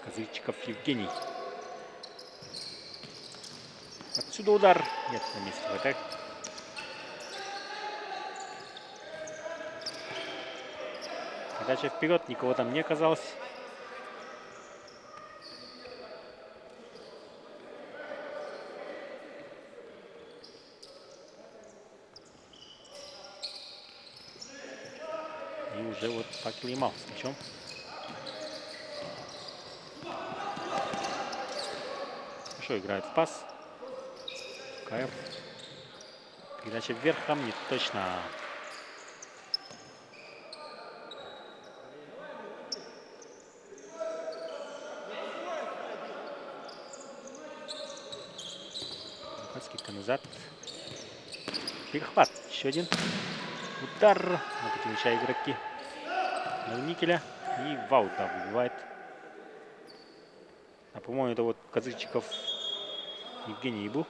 Козырчиков Евгений. Отсюда удар. Нет, на месте вратарь. Передача вперед, никого там не оказалось. И уже вот Факел Ямал с мячом. Хорошо играет в пас. Каев. Передача вверхом, не точно. Скидка назад. Перехват. Еще один. Удар. На пути мяча игроки Новоникеля. И в да, выбивает. А по-моему, это вот Козырчиков Евгений был.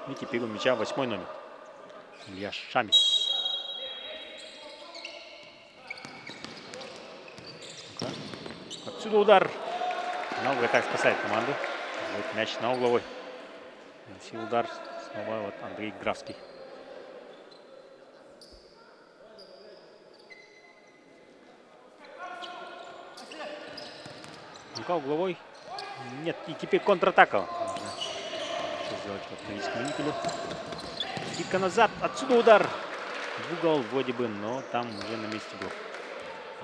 И теперь у мяча 8 номер. Илья Шамис. Отсюда удар. Но вратарь спасает команду. Вот мяч на угловой. Наносил удар. Снова вот Андрей Графский. Ну-ка, угловой. Нет, и теперь контратака. Нужно что сделать вот Новическому Никелю. Скидка назад. Отсюда удар. В угол вроде бы, но там уже на месте был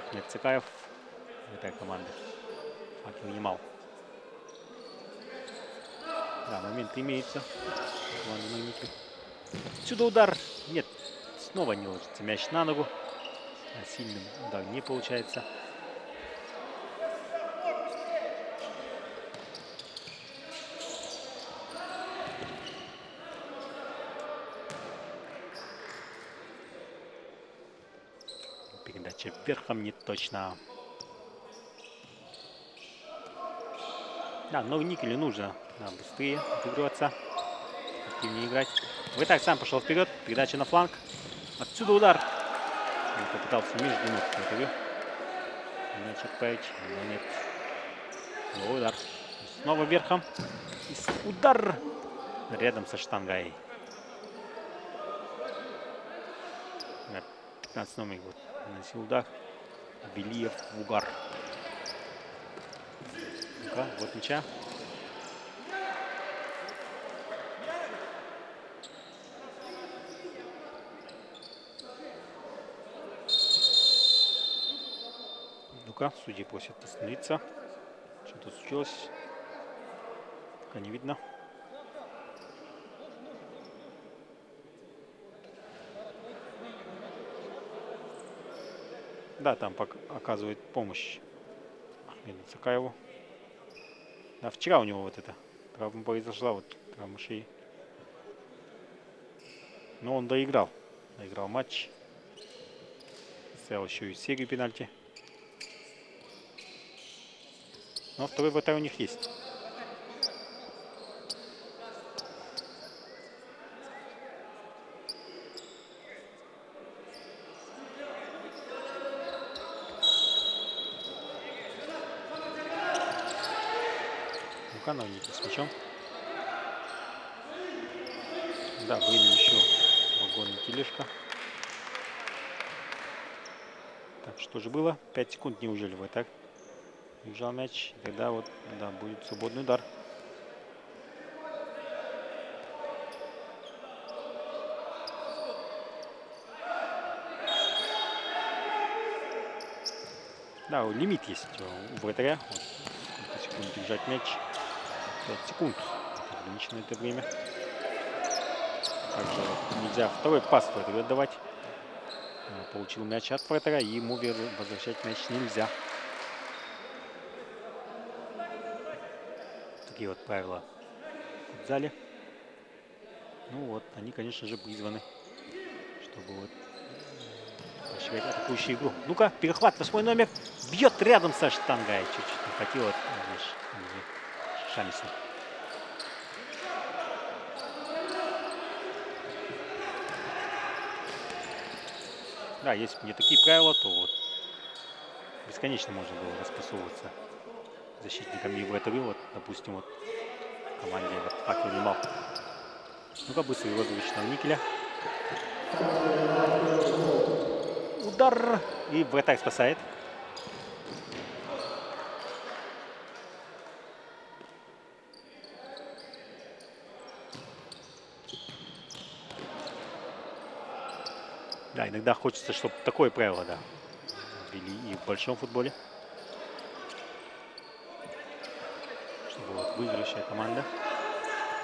Ахмед Цикаев. Этой команды. Факел Ямал. Да, момент имеется. Отсюда удар. Нет, снова не ложится мяч на ногу. А сильным удар не получается. Передача вверхом не точно. Да, Новоникелю нужно быстрее отыгрываться, активнее играть. Вратарь сам пошел вперед, передача на фланг. Отсюда удар. Он попытался между ног вратарю. Мяч отправить, но нет. Но удар. Снова верхом. И удар рядом со штангой. 15 номер вот наносил удар. Велиев в угар. Вот мяча. Ну-ка, судьи просят остановиться. Что-то случилось. Пока не видно. Да, там оказывает помощь Ахмеду Цикаеву. Да, вчера у него вот эта травма произошла, вот травма шеи. Но он доиграл. Доиграл матч. Стоял еще и серию пенальти. Но второй вратарь у них есть. Новоникель с мячом. Да, выйдем еще вагон и тележка. Так, Что же было? 5 секунд, неужели вы так? Убежал мяч. Тогда вот, да, будет свободный удар. Да, лимит есть у вратаря. Вот, сколько секунд держать мяч? 5 секунд. Это ограничено это время. Также нельзя второй пас вратарю отдавать. Получил мяч от вратаря, и ему возвращать мяч нельзя. Такие вот правила в зале. Ну вот, они, конечно же, призваны, чтобы вот поощрять атакующую игру. Ну-ка, перехват, 8 номер. Бьет рядом со штангой. Чуть-чуть не хватило. Шамиса. Да, если бы не такие правила, то вот бесконечно можно было распасовываться защитниками и вратарю. Вот, допустим, вот в команде вот Факел Ямал. Ну-ка, быстрый розыгрыш на Никеля. Удар. И вратарь спасает. Да, иногда хочется, чтобы такое правило, да, ввели и в большом футболе. Чтобы вот выигрышая команда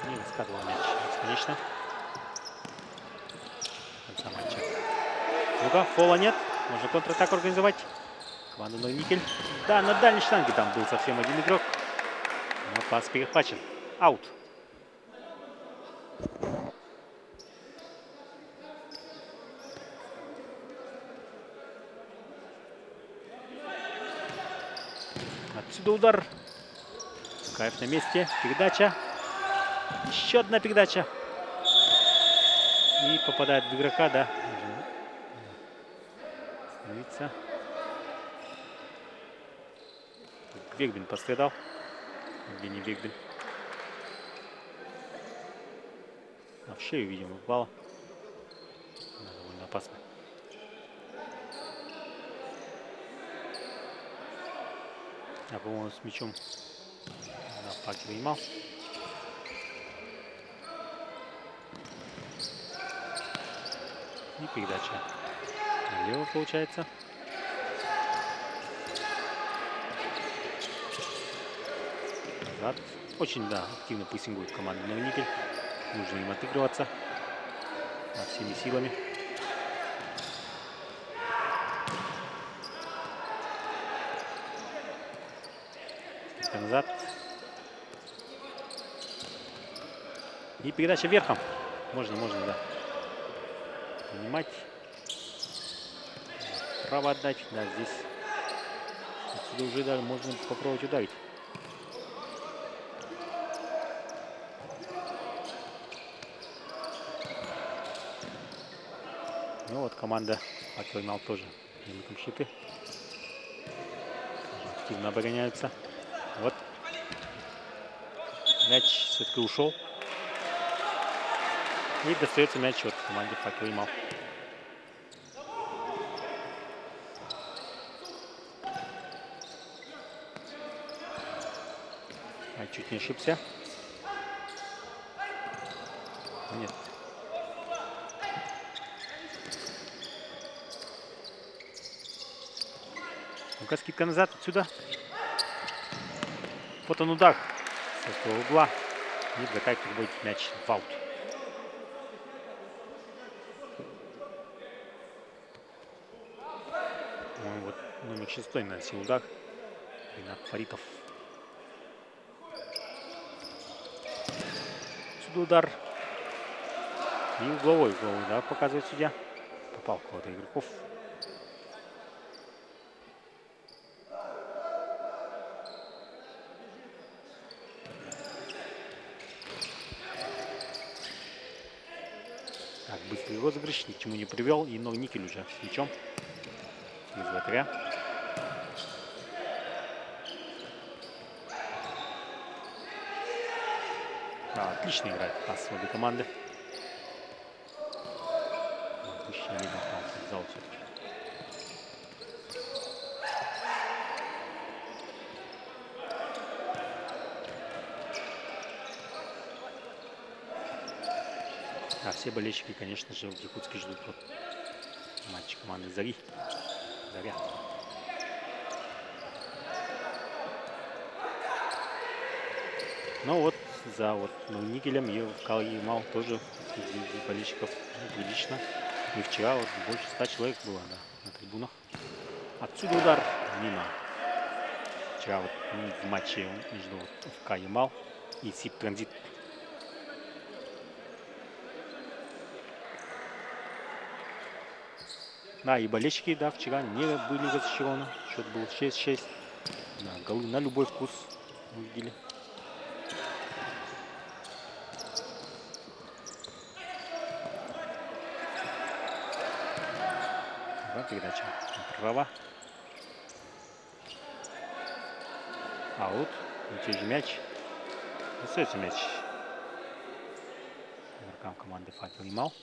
не раскатывала мяч бесконечно. В конце матча. Ну-ка, фола нет. Можно контратаку организовать. Команда Никель. Да, на дальней штанге там был совсем один игрок. Но пас перехвачен. Аут. Отсюда удар. Кайф на месте. Передача. Еще одна передача. И попадает в игрока, да. Остановиться. Вегбин пострадал. Евгений Вегбин. А в шею, видимо, упала. Довольно опасно. А, по-моему, с мячом. Да, Факел Ямал. И передача налево получается. Назад. Очень, да, активно прессингует команда Новоникель. Нужно им отыгрываться всеми силами. Назад. И передача верхом. Можно, да. Принимать. Право отдать. Да, здесь. Отсюда уже даже можно попробовать ударить. Ну вот команда Факел Ямал тоже на щиты. Тоже активно обороняются. Вот. Мяч все-таки ушел. И достается мяч от команде Факел Ямал. Чуть не ошибся. Нет. Ну-ка, скидка назад отсюда. Вот он удар с этого угла. И вратарь переводит мяч в аут. Ну, вот номер 6 наносил удар. Ринат Фаритов. Сюда удар. И угловой, да, показывает судья. Попал в кого-то игроков. Так, быстрый розыгрыш, ни к чему не привел. И Никель уже с мячом. Из вратаря. Да, отлично играет пас обе команды. Выше не видно, зал все-таки. все болельщики, конечно же, в Якутске ждут вот матч команды Зари. Заря. Но вот за вот Никелем и Факел Ямал тоже среди болельщиков прилично. И вчера вот больше 100 человек было, да, на трибунах. Отсюда удар мимо. Вчера вот в матче между ФК Ямал и СИП Транзит. Да, и болельщики, да, вчера не были разочарованы. Счет был 6-6. Да, голы на любой вкус увидели. Да, передача права. Аут. И те же мяч. Остается мяч. Игрокам команды Факел Ямал.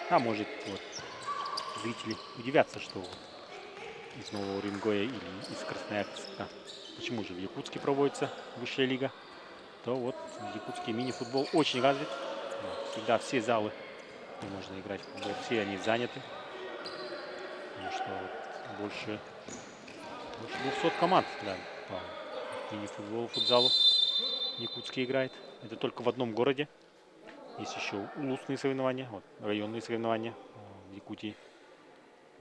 А может, вот, зрители удивятся, что из Нового Уренгоя или из Красноярска, почему же в Якутске проводится высшая лига, то вот в Якутске мини-футбол очень развит. Всегда все залы, где можно играть в футбол, все они заняты. Потому что вот больше 200 команд, да, по мини-футболу, футзалу в Якутске играет. Это только в одном городе. Есть еще улусные соревнования, вот, районные соревнования в Якутии.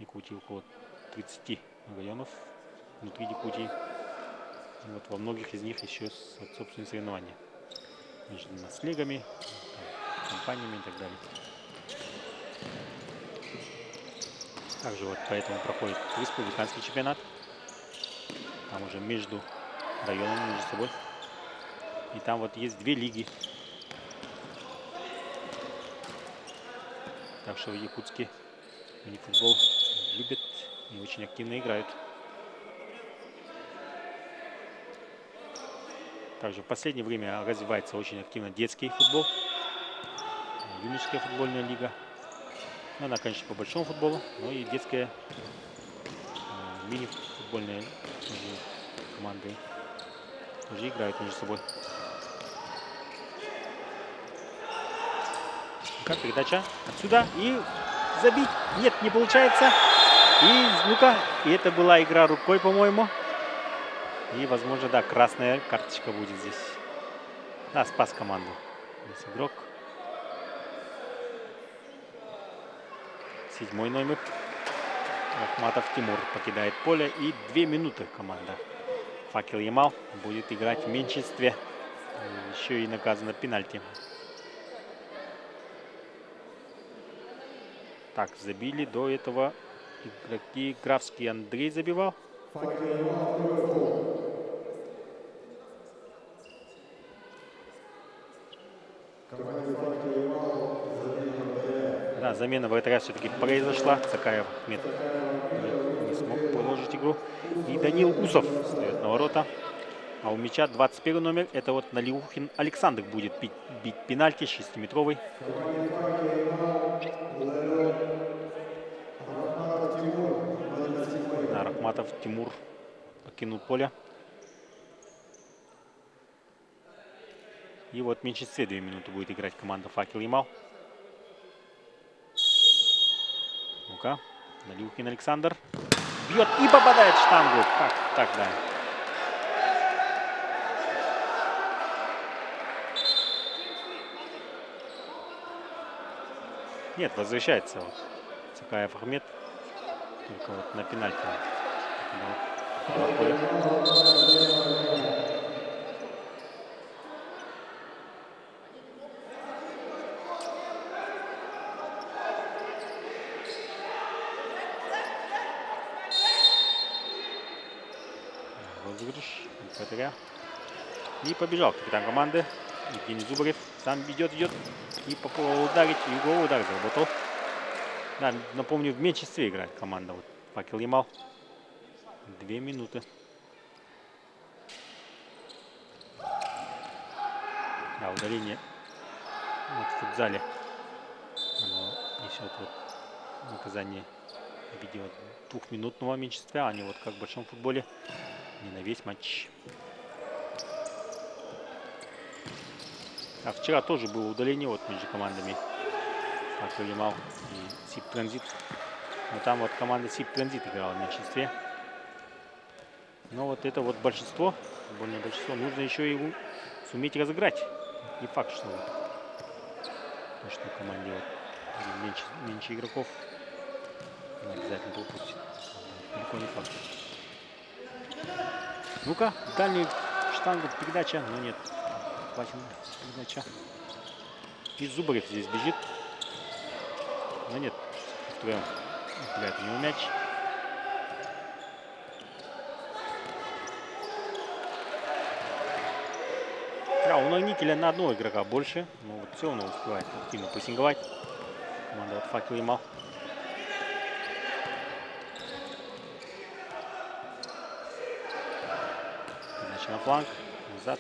Якутии около 30 районов внутри Якутии. И вот во многих из них еще вот, собственные соревнования между наслегами, компаниями и так далее. Также вот поэтому проходит республиканский чемпионат. Там уже между районами, между собой. И там вот есть 2 лиги. Так что в Якутске мини-футбол любят и очень активно играют. Также в последнее время развивается очень активно детский футбол. Юношеская футбольная лига. Она, конечно, по большому футболу, но и детская мини-футбольная команды тоже играют между собой. Как передача отсюда и забить. Нет, не получается. И ну-ка, и это была игра рукой, по-моему. И, возможно, да, красная карточка будет здесь. Да, спас команду. Здесь игрок. 7-й номер. Рахматов Тимур покидает поле. И 2 минуты команда Факел Ямал будет играть в меньшинстве. Еще и наказано пенальти. Так, забили до этого игроки. Графский Андрей забивал. Да, замена вратаря все-таки произошла. Цакаев Ахмед не смог продолжить игру. И Данил Усов встает на ворота. А у мяча 21 номер. Это вот Налиухин Александр будет бить пенальти 6-метровый. Да, Рахматов Тимур покинул поле. И вот в меньшинстве 2 минуты будет играть команда Факел Ямал. Ну-ка, Налиухин Александр бьет и попадает в штангу. Так, да. Нет, возвращается вот Цакаев Ахмед. Только вот на пенальти. Розыгрыш вратаря. И побежал капитан команды Евгений Зубарев. Сам идет. И попробовал ударить. И угловой удар заработал. Да, напомню, в меньшинстве играет команда вот Факел Ямал. 2 минуты. Да, ударение вот в футзале. Оно несет вот наказание в виде вот 2-минутного меньшинства, а не вот как в большом футболе. Не на весь матч. А вчера тоже было удаление вот между командами. Факел Ямал и Сип Транзит. Но там вот команда Сип Транзит играла в меньшинстве. Но вот это вот большинство, футбольное большинство, нужно еще и суметь разыграть. Не факт, что вот точно в команде вот меньше игроков не обязательно пропустит. Далеко не факт. Ну-ка, дальний штангу, передача, но нет. Хватит передача. И Зубарев здесь бежит. Но нет, втроем играет у него мяч. Да, у Никеля на одного игрока больше. Но вот все равно успевает активно прессинговать. Команда вот Факел Ямал. Передача на фланг. Назад.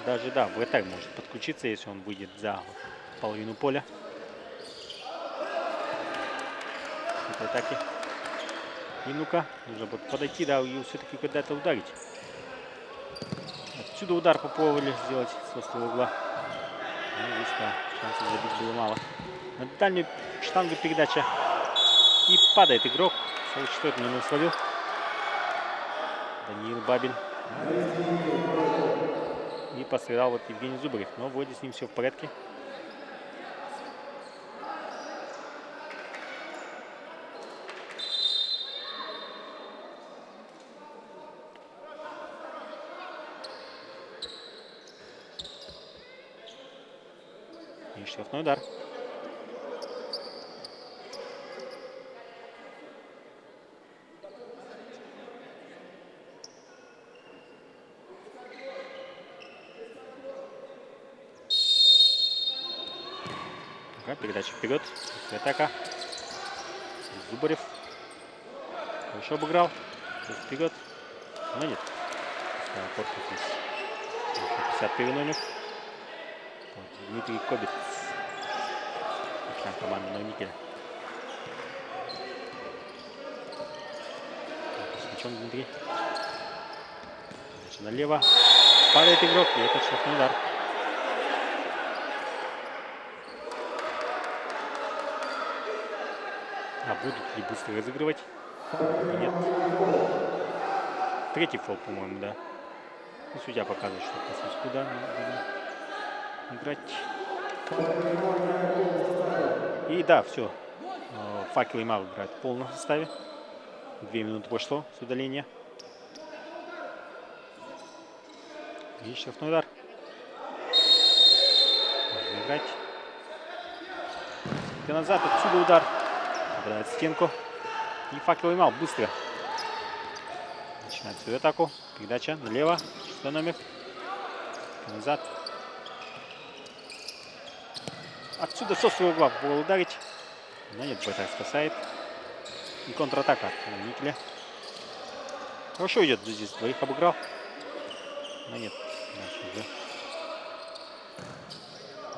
Даже, да, вратарь может подключиться, если он выйдет за половину поля. Это атаки. И ну-ка, нужно будет подойти, да, и все-таки когда-то ударить. Отсюда удар попробовали сделать с острого угла. Ну, здесь, да, шансов забить было мало. На дальнюю штангу передача. И падает игрок. 44-й номер словил. Даниил Бабин. И пострадал вот Евгений Зубарев. Но вроде с ним все в порядке. И штрафной удар. Передача вперед. Атака. Зубарев. Хорошо обыграл. Вперед. Но нет. Корпус здесь. 51 номер. Дмитрий Кобец. Капитан команды Никеля. С мячом Дмитрий. Передача налево. Падает игрок. И это штрафной удар. А будут ли быстро разыгрывать? Нет. Третий фол, по-моему, да. И судья показывает, что по свистку, да, будем играть. И да, все. Факел Ямал играет в полном составе. 2 минуты прошло с удаления. И штрафной удар. Можно играть. И назад, отсюда удар. Попадает в стенку. И Факел Ямал быстро начинает свою атаку. Передача налево. 6 номер. Назад. Отсюда с острого угла было ударить. Но нет, вратарь спасает. И контратака от Никеля. Хорошо идет здесь. Двоих обыграл. Но нет. Дальше уже.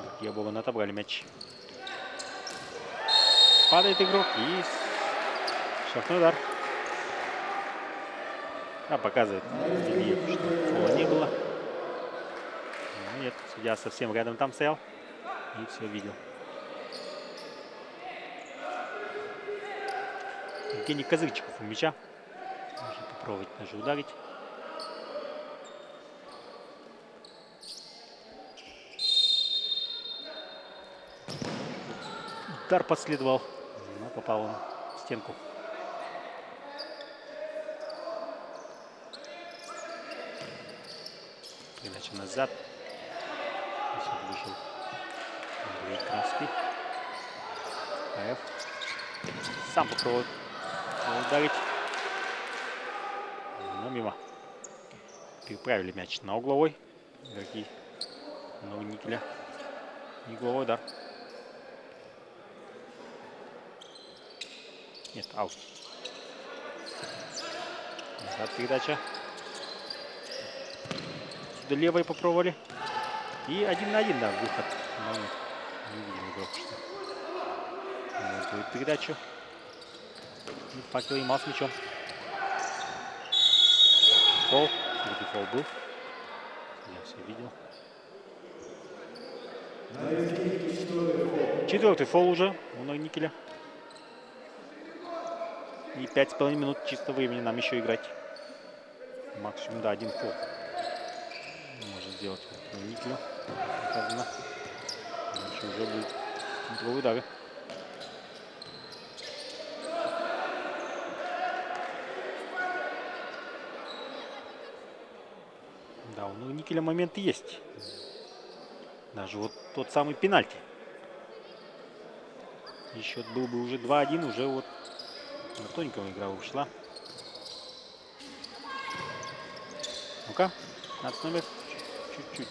Другие оба отобрали мяч. Падает игрок и штрафной удар. А, показывает Ильев, что фола не было. Но нет, судья совсем рядом там стоял и все видел. Евгений Козырчиков у мяча. Можно попробовать даже ударить. Удар последовал, но попал он в стенку. Передача назад. Здесь он вышел Андрей Кравский. АФ. Сам попробовал ударить. Но мимо. Переправили мяч на угловой. Игроки Нового Никеля. И угловой удар. Нет, аут. Назад передача. Сюда левой попробовали. И 1 на 1, да, выход. Но нет, не видим игрок, что. Он будет передачу. И Факел Ямал с мячом. фол. Третий фол был. Я все видел. Четвертый фол уже у Норникеля. И 5,5 минут чисто времени нам еще играть. Максимум, да, один фол. Может сделать Норникелю. Показано. Дальше уже будет центровые удары. Да, у Норникеля моменты есть. Даже вот тот самый пенальти. И счет был бы уже 2-1, уже вот на тоненького игра ушла. Ну-ка, 15 номер. Чуть-чуть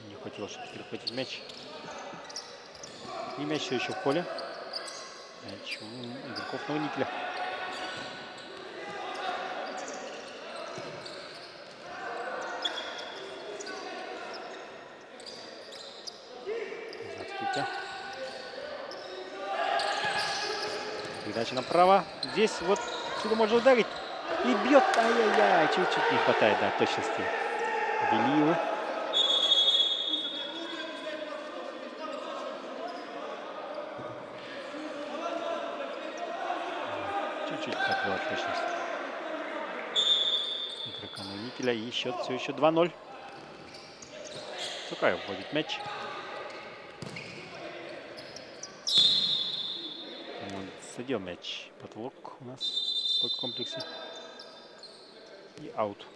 не хватило, чтобы перехватить мяч. И мяч все еще в поле. Мяч у игроков Норникеля. Передача направо. Здесь вот сюда можно ударить. И бьет. Ай-яй-яй. Чуть-чуть не хватает, да, точности. Вели его. Чуть-чуть подвела точность. Игрока Норникеля. И счет все еще 2-0. Сукаев вводит мяч. Задел мяч. Потолок у нас в спорткомплексе. И аут.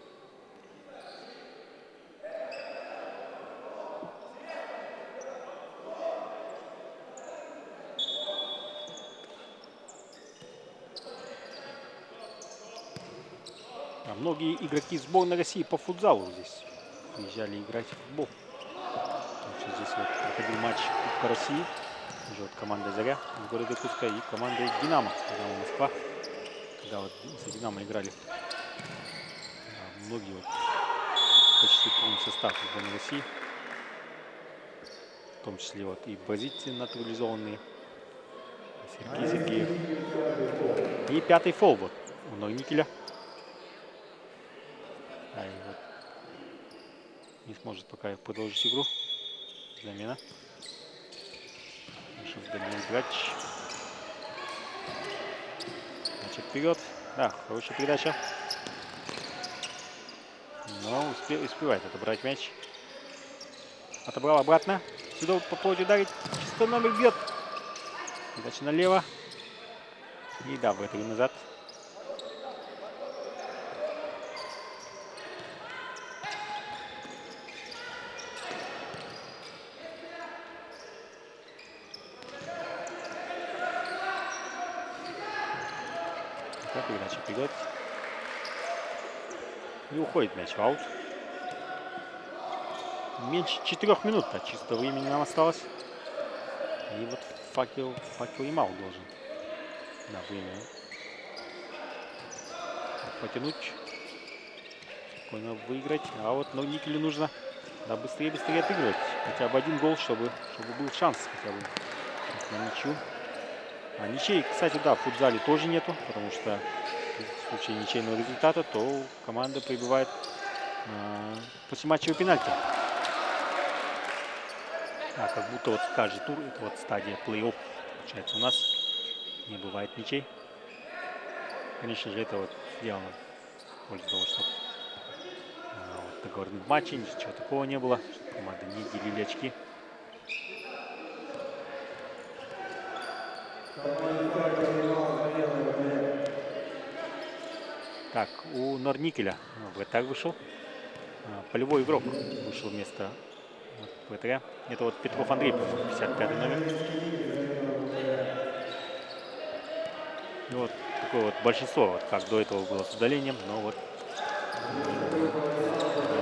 А многие игроки сборной России по футзалу здесь приезжали играть в футбол. Потому что здесь вот проходил матч Кубка России. Уже вот команда «Заря» из города Иркутска и команда «Динамо», «Динамо Москва». Когда вот за «Динамо» играли многие вот почти полный состав сборной России. В том числе вот и бразильцы натурализованные. Сергей Сергеев. И пятый фол вот у Норникеля. А, и вот не сможет пока продолжить игру. Замена. Даниил Грач. Значит, вперед. Да, хорошая передача. Но успевает отобрать мяч. Отобрал обратно. Сюда попробует ударить. Чисто номер бьет. Передача налево. И да, вратарь назад. Передача вперед. И уходит мяч в аут. Меньше 4 минут, а чисто времени нам осталось. И вот факел Ямал должен на время потянуть. Спокойно выиграть. А вот Норникелю нужно быстрее отыгрывать. Хотя бы один гол, чтобы был шанс хотя бы на ничью. А ничей, кстати, да, в футзале тоже нету, потому что в случае ничейного результата, то команда прибывает после матчевой пенальти. Как будто вот каждый тур, это вот стадия плей-офф, получается, у нас не бывает ничей. Конечно же, это вот сделано в пользу того, чтобы вот, договорных матчей, ничего такого не было, чтобы команды не делили очки. Так, у Норникеля вратарь вышел. Полевой игрок вышел вместо вратаря. Это вот Петров Андрей, 55 номер. И вот такое вот большинство, вот как до этого было с удалением, но вот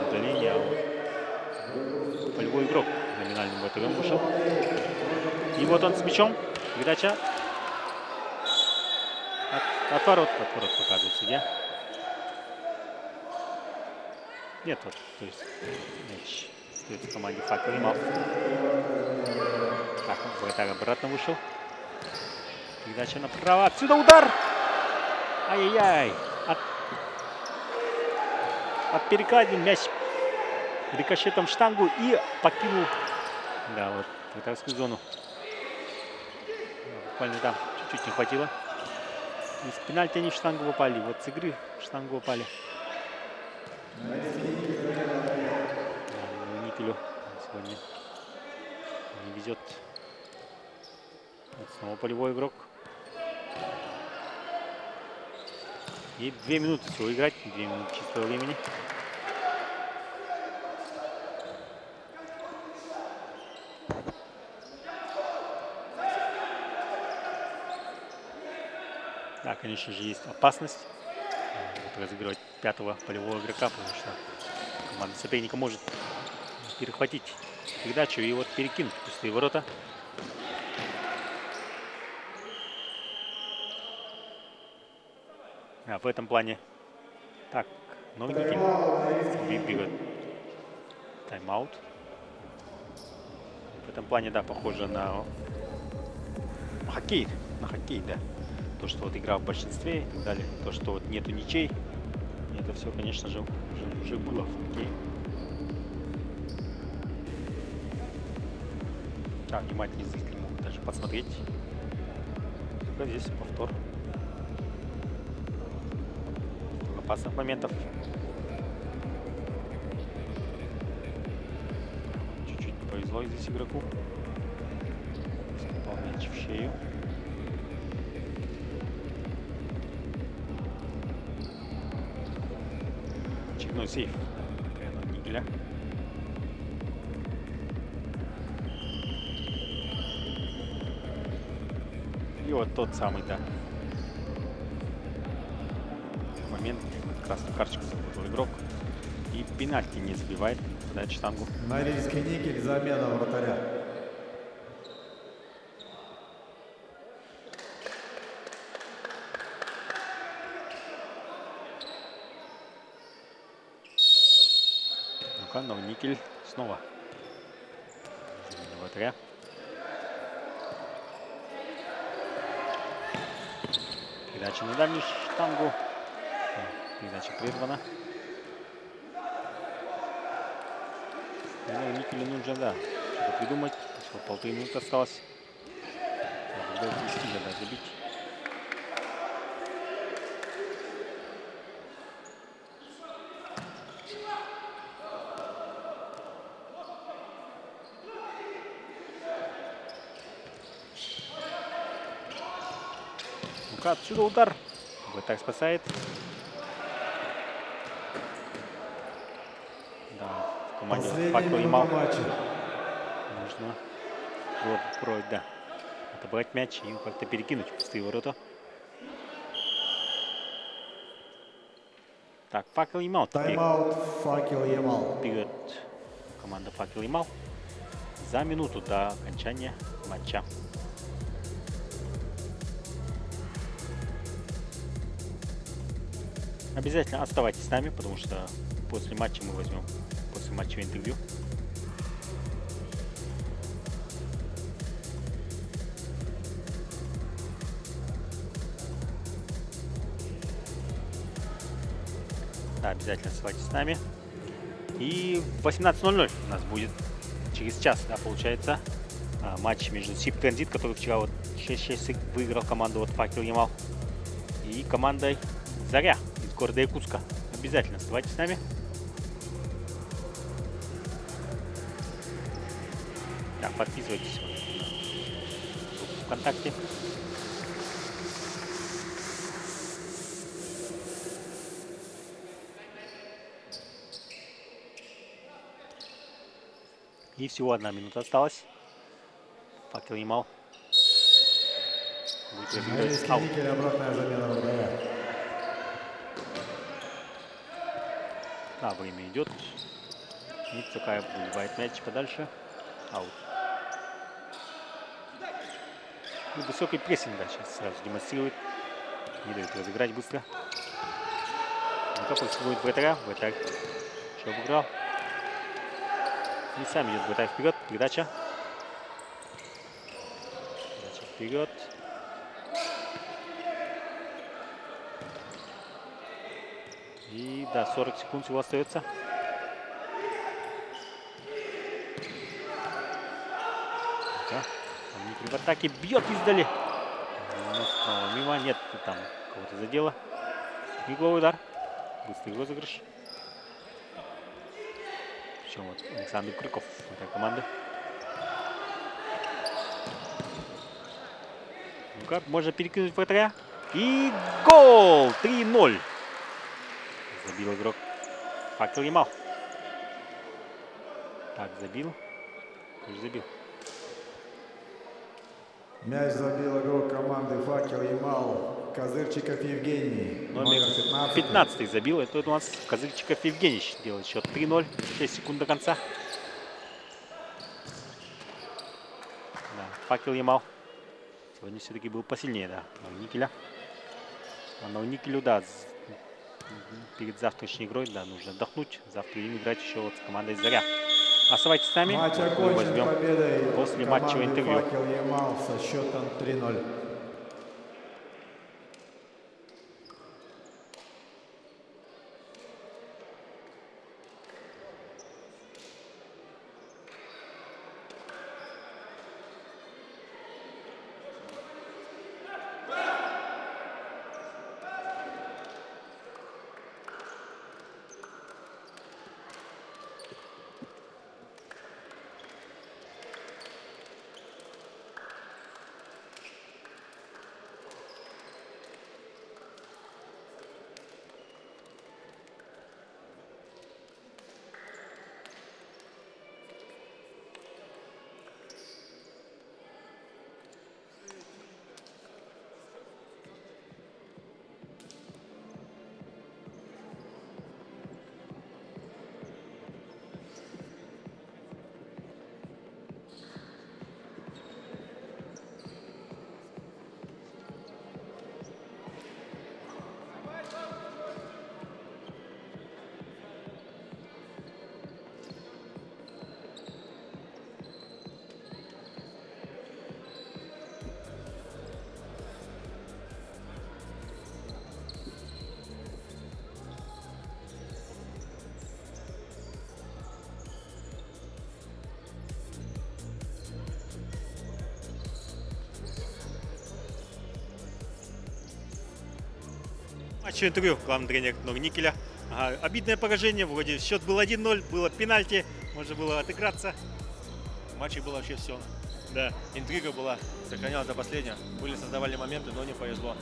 удаление, а вот полевой игрок номинальным вратарем вышел. И вот он с мячом. Передача. Отворот показывает судья. Нет, вот, то есть мяч стоит в команде «Факел Ямал». Так, вратарь обратно вышел. Передача направо. Отсюда удар! Ай-яй-яй! от перекладин мяч рикошетом в штангу и покинул, да, вот вратарскую зону. Буквально там чуть-чуть не хватило. И с пенальти они в штангу попали. Вот с игры в штангу попали. Да, Никелю сегодня не везет. Вот снова полевой игрок. И 2 минуты всего играть. 2 минуты чистого времени. Да, конечно же, есть опасность разыгрывать 5-го полевого игрока, потому что команда соперника может перехватить передачу и вот перекинуть в пустые ворота. А в этом плане так, новенький выигрывает тайм-аут. В этом плане, да, похоже на хоккей. На хоккей, да. То, что вот игра в большинстве и так далее. То, что вот нету ничей. Это все, конечно же, уже было в хоккее. Да, внимательнее зрители могут даже посмотреть. Только здесь повтор. Опасных моментов. Чуть-чуть не повезло здесь игроку. Попал мяч в шею. Очередной сейф Никеля. И вот тот самый, да, момент. Красную карточку заработал игрок. И пенальти не забивает. Подает штангу. Норильский никель, замена вратаря. Ну-ка, Никель снова. Замена вратаря. Передача на дальнюю штангу. Передача прервана. Ну, Никелю нужно, да, что-то придумать. Всего 1,5 минуты осталось. Надо забить. Ну-ка, отсюда удар. Вратарь спасает. Да, в команде Последняя минута матча. нужно пробовать, да, отобрать мяч и как-то перекинуть в пустые ворота. Так, Факел Ямал. Тайм-аут, Факел Ямал. Вперед команда Факел Ямал за минуту до окончания матча. Обязательно оставайтесь с нами, потому что после матча мы возьмем послематчевое интервью. Да, обязательно оставайтесь с нами. И в 18:00 у нас будет через час, да, получается, матч между СИП Транзит, который вчера вот 6-6 выиграл команду вот Факел Ямал, и командой Заря из города Якутска. Обязательно оставайтесь с нами. Да, подписывайтесь в ВКонтакте. И всего 1 минута осталась. Факел Ямал будет разыгрывать Норильский аут. никель, обратная замена вратаря. Да, время идет. И Цукаев выбивает мяч подальше. Аут. И высокий прессинг, да, сейчас сразу демонстрирует. Не дает разыграть быстро. Ну-ка, прессингует вратаря. Вратарь что обыграл. И сам идет вратарь вперед. Передача. Передача вперед. И И да, 40 секунд всего остается. Да. Никель в атаке бьет издали. Но снова мимо. Нет, там кого-то задело. Игловой удар. Быстрый розыгрыш. Причем вот Александр Крюков этой команды. Ну-ка, можно перекинуть вратаря. И гол! 3-0. Забил игрок Факел Ямал. Так, забил. Уже забил. Мяч забил игрок команды Факел Ямал. Козырчиков Евгений. Номер 15 забил. Это у нас Козырчиков Евгений делает счет 3-0. 6 секунд до конца. Да, Факел Ямал сегодня все-таки был посильнее, да, Никеля. А Никелю, да, перед завтрашней игрой, да, нужно отдохнуть. Завтра им играть еще вот с командой Заря. Оставайтесь с нами. Матч Мы окончен возьмем победой после матчевого команды интервью. Факел Ямал со счетом 3-0. Матчевое интервью, главный тренер Никеля. Ага, обидное поражение, вроде счет был 1-0, было пенальти, можно было отыграться. В матче было вообще все. Да. Интрига была, сохранялась до последнего. Создавали моменты, но не повезло.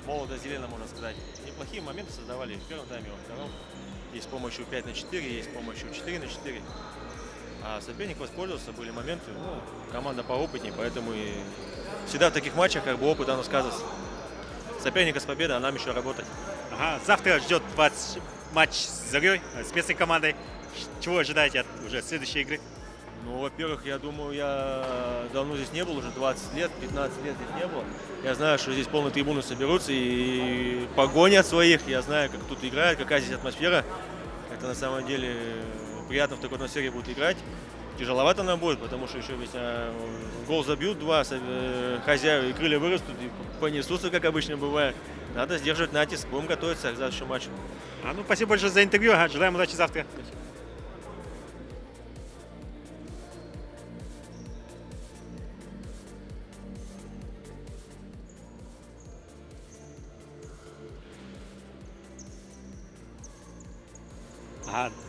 Молодо зелено, можно сказать. Неплохие моменты создавали в первом тайме, во втором. И с помощью 5 на 4, и с помощью 4 на 4. А соперник воспользовался, были моменты. Ну, команда поопытнее, поэтому и всегда в таких матчах как бы опыт оно сказывается. Соперника с победой, а нам еще работать. Ага, завтра ждет вас матч с Зарей, с местной командой. Чего ожидаете от уже следующей игры? Ну, во-первых, я думаю, я давно здесь не был, уже 20 лет, 15 лет здесь не был. Я знаю, что здесь полные трибуны соберутся и погонят своих. Я знаю, как тут играют, какая здесь атмосфера. Это на самом деле приятно в такой атмосфере будет играть. Тяжеловато нам будет, потому что еще ведь гол забьют два, хозяева и крылья вырастут и понесутся, как обычно бывает. Надо сдерживать натиск, будем готовиться к завтрашнему матчу. Ну, спасибо большое за интервью, желаем удачи завтра.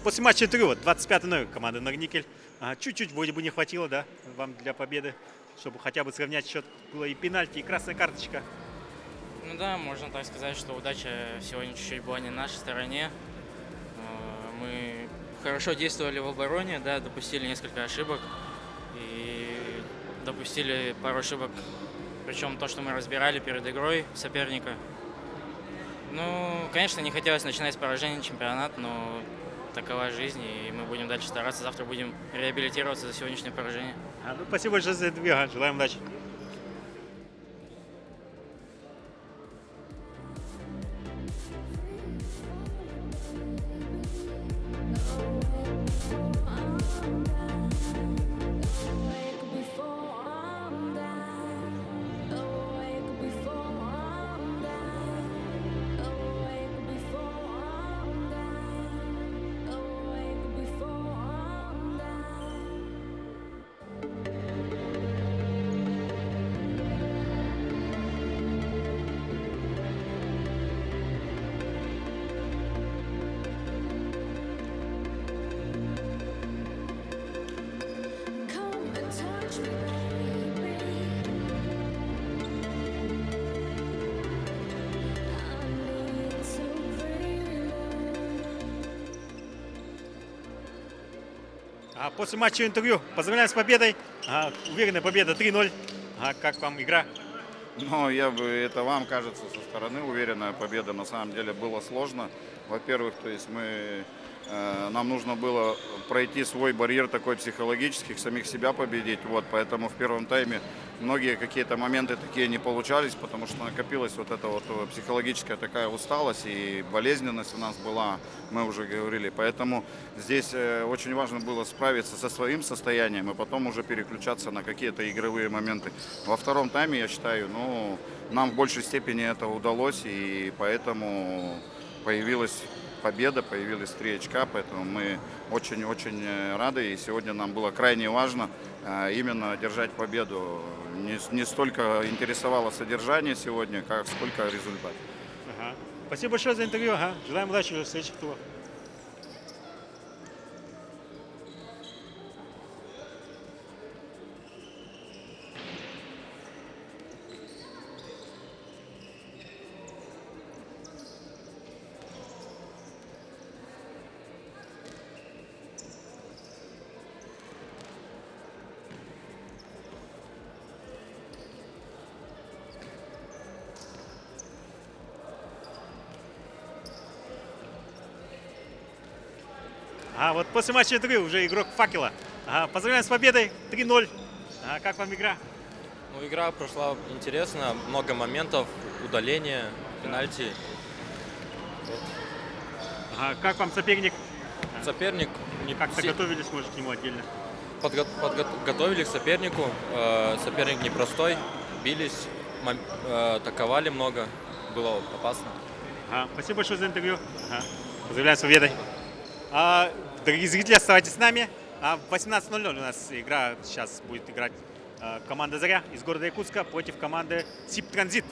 После матча интервью, 25-й номер команды Норникель. Чуть-чуть вроде бы не хватило, да, вам для победы, чтобы хотя бы сравнять счет. Было и пенальти, и красная карточка. Ну да, можно так сказать, что удача сегодня чуть-чуть была не на нашей стороне. Мы хорошо действовали в обороне, да, допустили несколько ошибок. И допустили пару ошибок, причем то, что мы разбирали перед игрой соперника. Ну, конечно, не хотелось начинать с поражения чемпионат, но такова жизнь, и мы будем дальше стараться. Завтра будем реабилитироваться за сегодняшнее поражение. Ну, спасибо большое за интервью, желаем удачи. После матча интервью. Поздравляем с победой. Уверенная победа 3-0. Как вам игра? Ну, это вам кажется со стороны уверенная победа. На самом деле было сложно. Во-первых, то есть нам нужно было пройти свой барьер такой психологический, самих себя победить. Вот, поэтому в первом тайме многие какие-то моменты такие не получались, потому что накопилась вот эта вот психологическая такая усталость и болезненность у нас была, мы уже говорили. Поэтому здесь очень важно было справиться со своим состоянием и потом уже переключаться на какие-то игровые моменты. Во втором тайме, я считаю, нам в большей степени это удалось, и поэтому появилась победа, появились 3 очка, поэтому мы очень-очень рады. И сегодня нам было крайне важно именно держать победу. Не столько интересовало содержание сегодня, как сколько результат. Спасибо большое за интервью. Желаем удачи в следующих турах. Вот после матча интервью уже игрок Факела. Поздравляем с победой 3-0. Как вам игра? Ну, игра прошла интересно, много моментов, удаления, пенальти. Как вам соперник? Соперник Как-то готовились, может, к нему отдельно? Готовились к сопернику. Соперник непростой, бились, атаковали много, было опасно. Спасибо большое за интервью. Поздравляем с победой. Дорогие зрители, оставайтесь с нами. В 18:00 у нас игра. Сейчас будет играть команда «Заря» из города Якутска против команды СИП Транзит